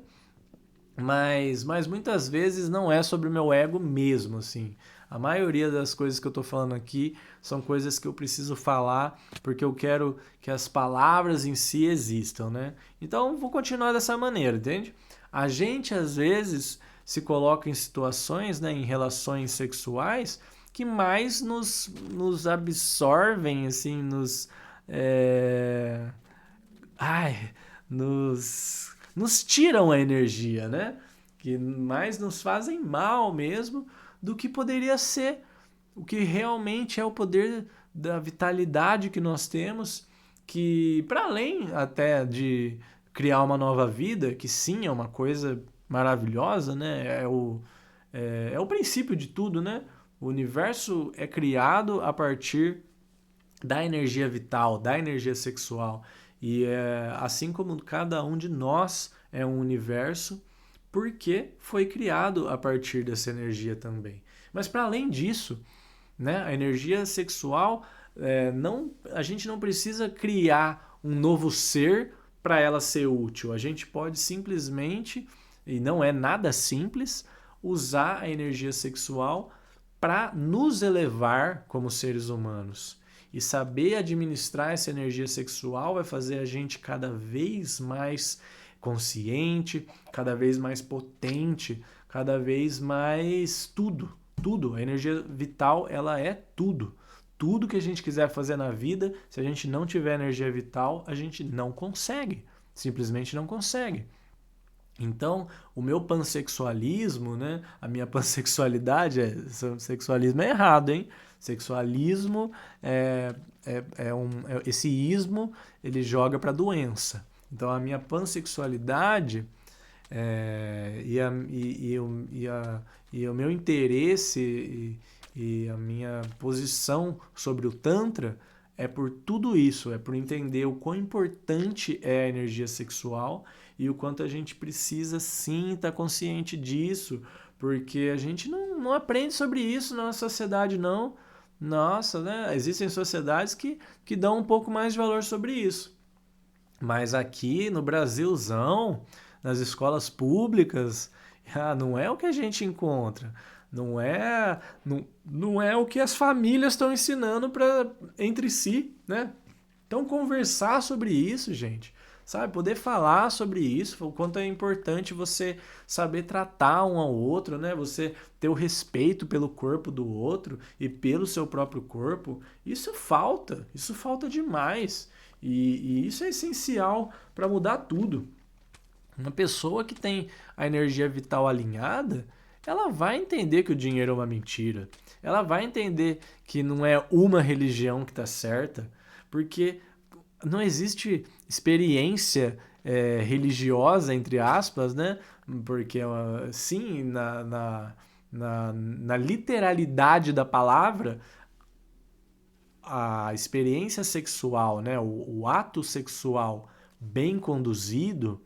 Mas muitas vezes não é sobre o meu ego mesmo, assim. A maioria das coisas que eu tô falando aqui são coisas que eu preciso falar porque eu quero que as palavras em si existam, né? Então vou continuar dessa maneira, entende? A gente às vezes se coloca em situações, né, em relações sexuais que mais nos absorvem, assim, é, ai, nos tiram a energia, né? Que mais nos fazem mal mesmo do que poderia ser. O que realmente é o poder da vitalidade que nós temos, que para além até de criar uma nova vida, que sim é uma coisa maravilhosa, né? É o princípio de tudo, né? O universo é criado a partir da energia vital, da energia sexual. E assim como cada um de nós é um universo, porque foi criado a partir dessa energia também. Mas para além disso, né, a energia sexual, a gente não precisa criar um novo ser para ela ser útil. A gente pode simplesmente, e não é nada simples, usar a energia sexual para nos elevar como seres humanos. E saber administrar essa energia sexual vai fazer a gente cada vez mais consciente, cada vez mais potente, cada vez mais tudo, tudo. A energia vital, ela é tudo. Tudo que a gente quiser fazer na vida, se a gente não tiver energia vital, a gente não consegue. Simplesmente não consegue. Então, o meu pansexualismo, né, a minha pansexualidade, sexualismo é errado, hein? Sexualismo esse ismo, ele joga para doença. Então, a minha pansexualidade e o meu interesse e a minha posição sobre o Tantra é por tudo isso, é por entender o quão importante é a energia sexual e o quanto a gente precisa sim estar consciente disso, porque a gente não aprende sobre isso na nossa sociedade, não. Nossa, né? Existem sociedades que dão um pouco mais de valor sobre isso. Mas aqui no Brasilzão, nas escolas públicas, não é o que a gente encontra. Não é o que as famílias estão ensinando entre si, né? Então conversar sobre isso, gente, sabe? Poder falar sobre isso, o quanto é importante você saber tratar um ao outro, né? Você ter o respeito pelo corpo do outro e pelo seu próprio corpo. Isso falta demais. E isso é essencial para mudar tudo. Uma pessoa que tem a energia vital alinhada, ela vai entender que o dinheiro é uma mentira. Ela vai entender que não é uma religião que está certa, porque não existe experiência religiosa, entre aspas, né? Porque, sim, na literalidade da palavra, a experiência sexual, né? O ato sexual bem conduzido,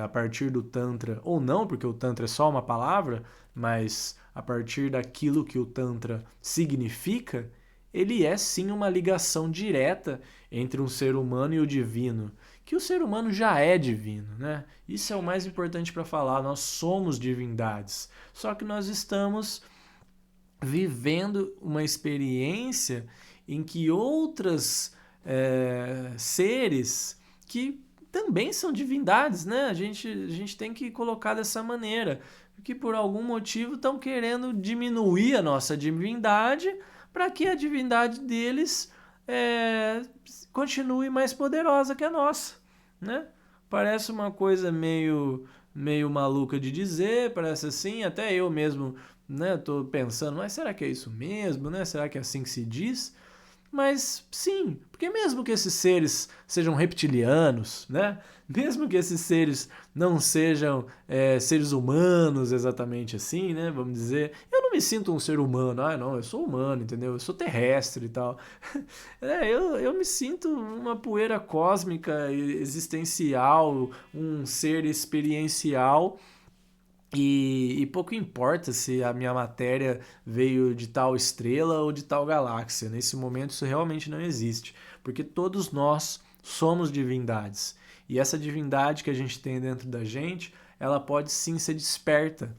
a partir do Tantra, ou não, porque o Tantra é só uma palavra, mas a partir daquilo que o Tantra significa, ele é sim uma ligação direta entre um ser humano e o divino, que o ser humano já é divino, né? Isso é o mais importante para falar, nós somos divindades, só que nós estamos vivendo uma experiência em que outros seres que também são divindades, né? A gente tem que colocar dessa maneira, que por algum motivo estão querendo diminuir a nossa divindade para que a divindade deles continue mais poderosa que a nossa, né? Parece uma coisa meio maluca de dizer, parece assim, até eu mesmo, né, tô pensando, mas será que é isso mesmo, né? Será que é assim que se diz? Mas sim, porque mesmo que esses seres sejam reptilianos, né? Mesmo que esses seres não sejam seres humanos exatamente assim, né? Vamos dizer, eu não me sinto um ser humano, não, eu sou humano, entendeu? Eu sou terrestre e tal. Eu me sinto uma poeira cósmica, existencial, um ser experiencial. E pouco importa se a minha matéria veio de tal estrela ou de tal galáxia. Nesse momento isso realmente não existe, porque todos nós somos divindades. E essa divindade que a gente tem dentro da gente, ela pode sim ser desperta.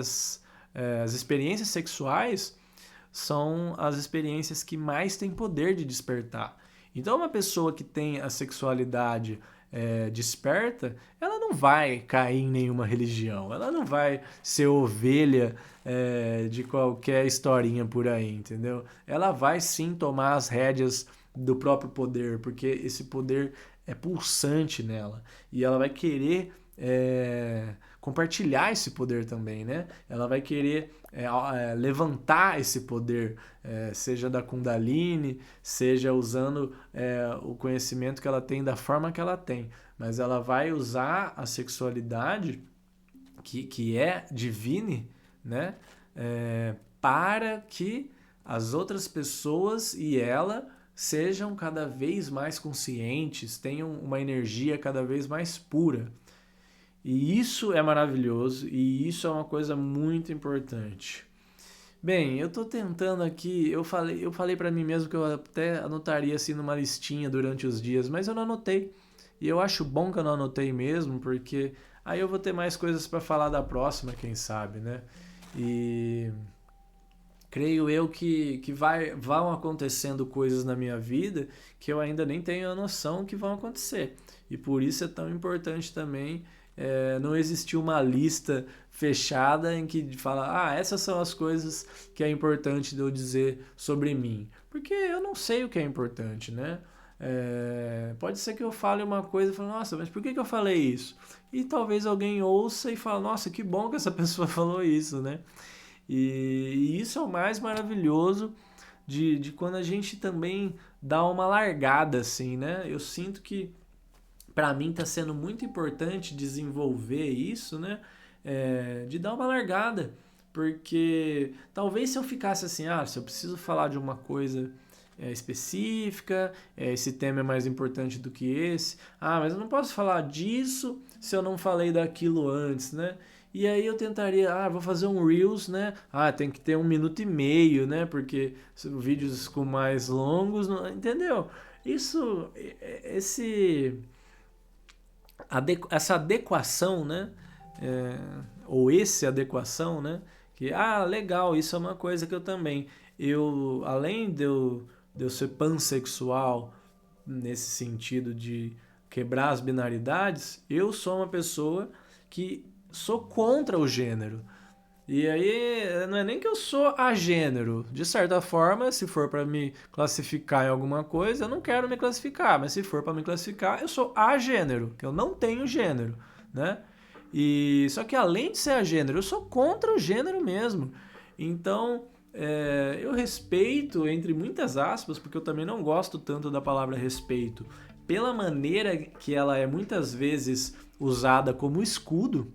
As experiências sexuais são as experiências que mais têm poder de despertar. Então, uma pessoa que tem a sexualidade desperta, ela não vai cair em nenhuma religião, ela não vai ser ovelha de qualquer historinha por aí, entendeu? Ela vai sim tomar as rédeas do próprio poder, porque esse poder é pulsante nela e ela vai querer compartilhar esse poder também, né? Ela vai querer levantar esse poder, seja da Kundalini, seja usando o conhecimento que ela tem da forma que ela tem, mas ela vai usar a sexualidade que é divine, né? Para que as outras pessoas e ela sejam cada vez mais conscientes, tenham uma energia cada vez mais pura. E isso é maravilhoso e isso é uma coisa muito importante. Bem, eu tô tentando aqui, eu falei para mim mesmo que eu até anotaria assim numa listinha durante os dias, mas eu não anotei. E eu acho bom que eu não anotei mesmo, porque aí eu vou ter mais coisas para falar da próxima, quem sabe, né? E creio eu que vão acontecendo coisas na minha vida que eu ainda nem tenho a noção que vão acontecer. E por isso é tão importante também não existir uma lista fechada em que fala, essas são as coisas que é importante de eu dizer sobre mim. Porque eu não sei o que é importante, né? Pode ser que eu fale uma coisa e fale, nossa, mas por que eu falei isso? E talvez alguém ouça e fale, nossa, que bom que essa pessoa falou isso, né? E isso é o mais maravilhoso de quando a gente também dá uma largada, assim, né? Eu sinto que para mim está sendo muito importante desenvolver isso, né? De dar uma largada. Porque talvez se eu ficasse assim, se eu preciso falar de uma coisa específica, esse tema é mais importante do que esse. Mas eu não posso falar disso se eu não falei daquilo antes, né? E aí eu tentaria, vou fazer um Reels, né? Tem que ter 1 minuto e meio, né? Porque vídeos com mais longos, entendeu? Isso, essa adequação, né? Ou esse adequação, né? Que, legal, isso é uma coisa que eu também. Além de eu ser pansexual, nesse sentido de quebrar as binaridades, eu sou uma pessoa que sou contra o gênero. E aí, não é nem que eu sou agênero. De certa forma, se for para me classificar em alguma coisa, eu não quero me classificar. Mas se for para me classificar, eu sou agênero, que eu não tenho gênero, né? E só que além de ser agênero, eu sou contra o gênero mesmo. Então, eu respeito, entre muitas aspas, porque eu também não gosto tanto da palavra respeito, pela maneira que ela é muitas vezes usada como escudo.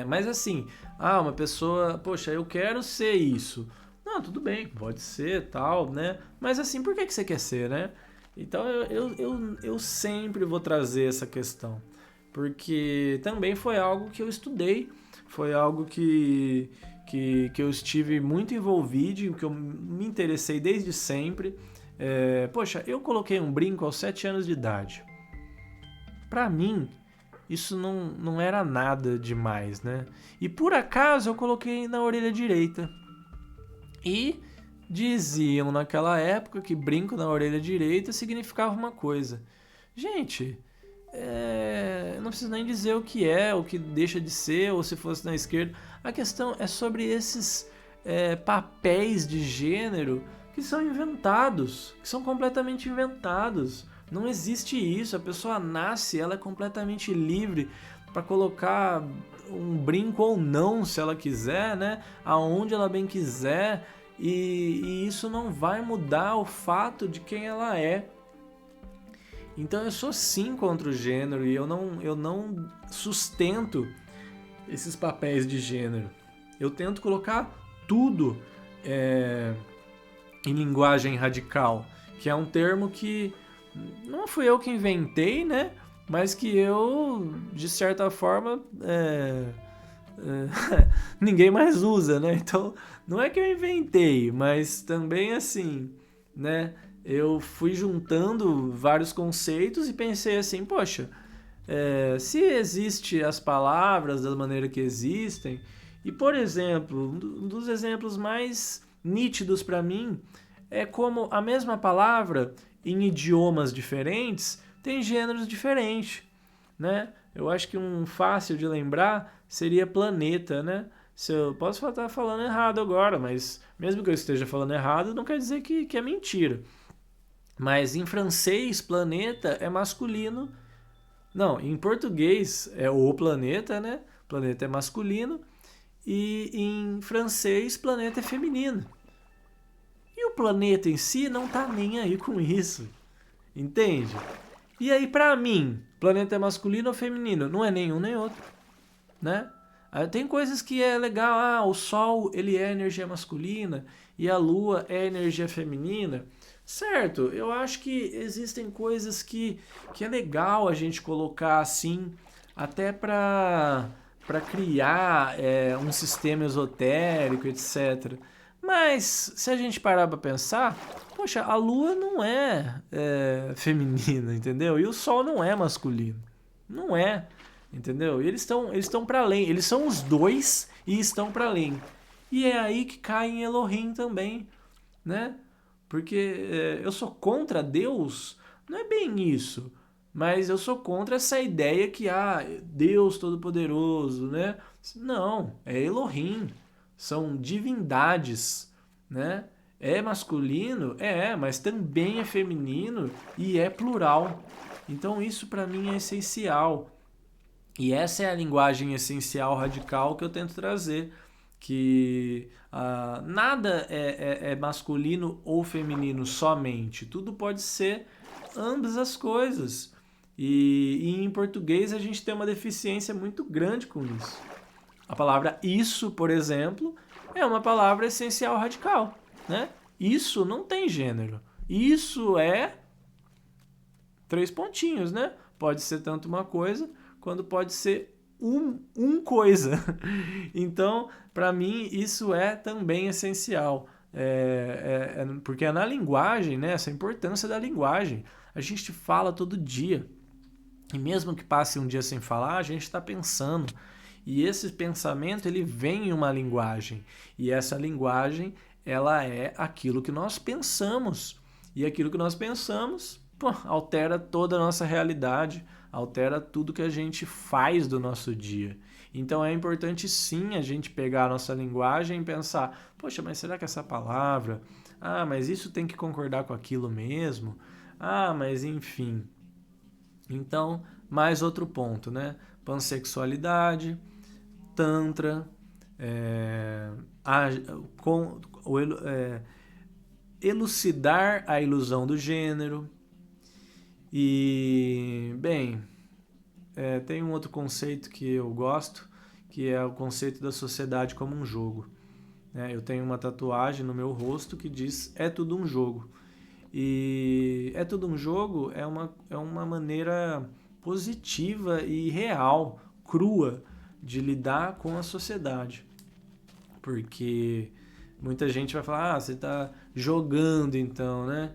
Mas assim, uma pessoa, poxa, eu quero ser isso. Não, tudo bem, pode ser, tal, né? Mas assim, por que você quer ser, né? Então eu sempre vou trazer essa questão. Porque também foi algo que eu estudei, foi algo que eu estive muito envolvido, que eu me interessei desde sempre. Poxa, eu coloquei um brinco aos 7 anos de idade. Pra mim, isso não era nada demais, né? E por acaso eu coloquei na orelha direita. E diziam naquela época que brinco na orelha direita significava uma coisa. Gente, eu não preciso nem dizer o que deixa de ser, ou se fosse na esquerda. A questão é sobre esses papéis de gênero que são inventados, que são completamente inventados. Não existe isso, a pessoa nasce, ela é completamente livre para colocar um brinco ou não, se ela quiser, né? Aonde ela bem quiser, e isso não vai mudar o fato de quem ela é. Então eu sou sim contra o gênero e eu não sustento esses papéis de gênero. Eu tento colocar tudo em linguagem radical, que é um termo que não fui eu que inventei, né? Mas que eu, de certa forma, ninguém mais usa, né? Então, não é que eu inventei, mas também assim, né? Eu fui juntando vários conceitos e pensei assim, poxa, se existe as palavras da maneira que existem, e por exemplo, um dos exemplos mais nítidos para mim é como a mesma palavra em idiomas diferentes tem gêneros diferentes, né? Eu acho que um fácil de lembrar seria planeta, né? Se eu posso estar falando errado agora, mas mesmo que eu esteja falando errado, não quer dizer que é mentira. Mas em francês, planeta é masculino. Não, em português é o planeta, né? Planeta é masculino. E em francês, planeta é feminino. E o planeta em si não tá nem aí com isso. Entende? E aí, pra mim, planeta é masculino ou feminino? Não é nenhum nem outro, né? Tem coisas que é legal, o Sol ele é energia masculina e a Lua é energia feminina. Certo, eu acho que existem coisas que é legal a gente colocar assim, até para criar um sistema esotérico, etc. Mas se a gente parar para pensar, poxa, a Lua não feminina, entendeu? E o Sol não é masculino. Não é, entendeu? E eles estão para além. Eles são os dois e estão para além. E é aí que cai em Elohim também, né? Porque eu sou contra Deus, não é bem isso, mas eu sou contra essa ideia que, Deus Todo-Poderoso, né? Não, é Elohim, são divindades, né? É masculino? Mas também é feminino e é plural. Então isso para mim é essencial. E essa é a linguagem essencial radical que eu tento trazer, que nada é masculino ou feminino somente, tudo pode ser ambas as coisas. E em português a gente tem uma deficiência muito grande com isso. A palavra isso, por exemplo, é uma palavra essencial radical, né? Isso não tem gênero. Isso é três pontinhos, né? Pode ser tanto uma coisa quanto pode ser coisa. Então, para mim, isso é também essencial. Porque é na linguagem, né? Essa importância da linguagem. A gente fala todo dia. E mesmo que passe um dia sem falar, a gente está pensando. E esse pensamento, ele vem em uma linguagem. E essa linguagem, ela é aquilo que nós pensamos. E aquilo que nós pensamos, altera toda a nossa realidade, altera tudo que a gente faz do nosso dia. Então é importante sim a gente pegar a nossa linguagem e pensar, poxa, mas será que essa palavra, mas isso tem que concordar com aquilo mesmo? Mas enfim. Então, mais outro ponto, né? Pansexualidade, tantra, a, com, o, elucidar a ilusão do gênero. E, bem, tem um outro conceito que eu gosto, que é o conceito da sociedade como um jogo. Eu tenho uma tatuagem no meu rosto que diz é tudo um jogo. E é tudo um jogo é uma maneira positiva e real, crua, de lidar com a sociedade. Porque muita gente vai falar, você está jogando então, né?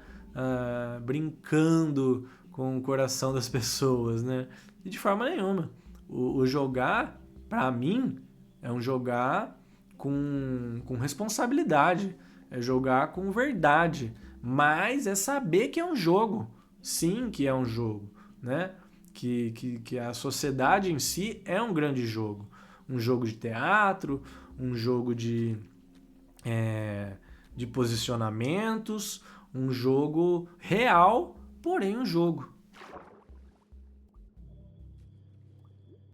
Brincando com o coração das pessoas, né? E de forma nenhuma. O jogar, para mim, é um jogar com responsabilidade, é jogar com verdade, mas é saber que é um jogo, sim que é um jogo, né? Que a sociedade em si é um grande jogo. Um jogo de teatro, um jogo de posicionamentos, um jogo real, porém um jogo.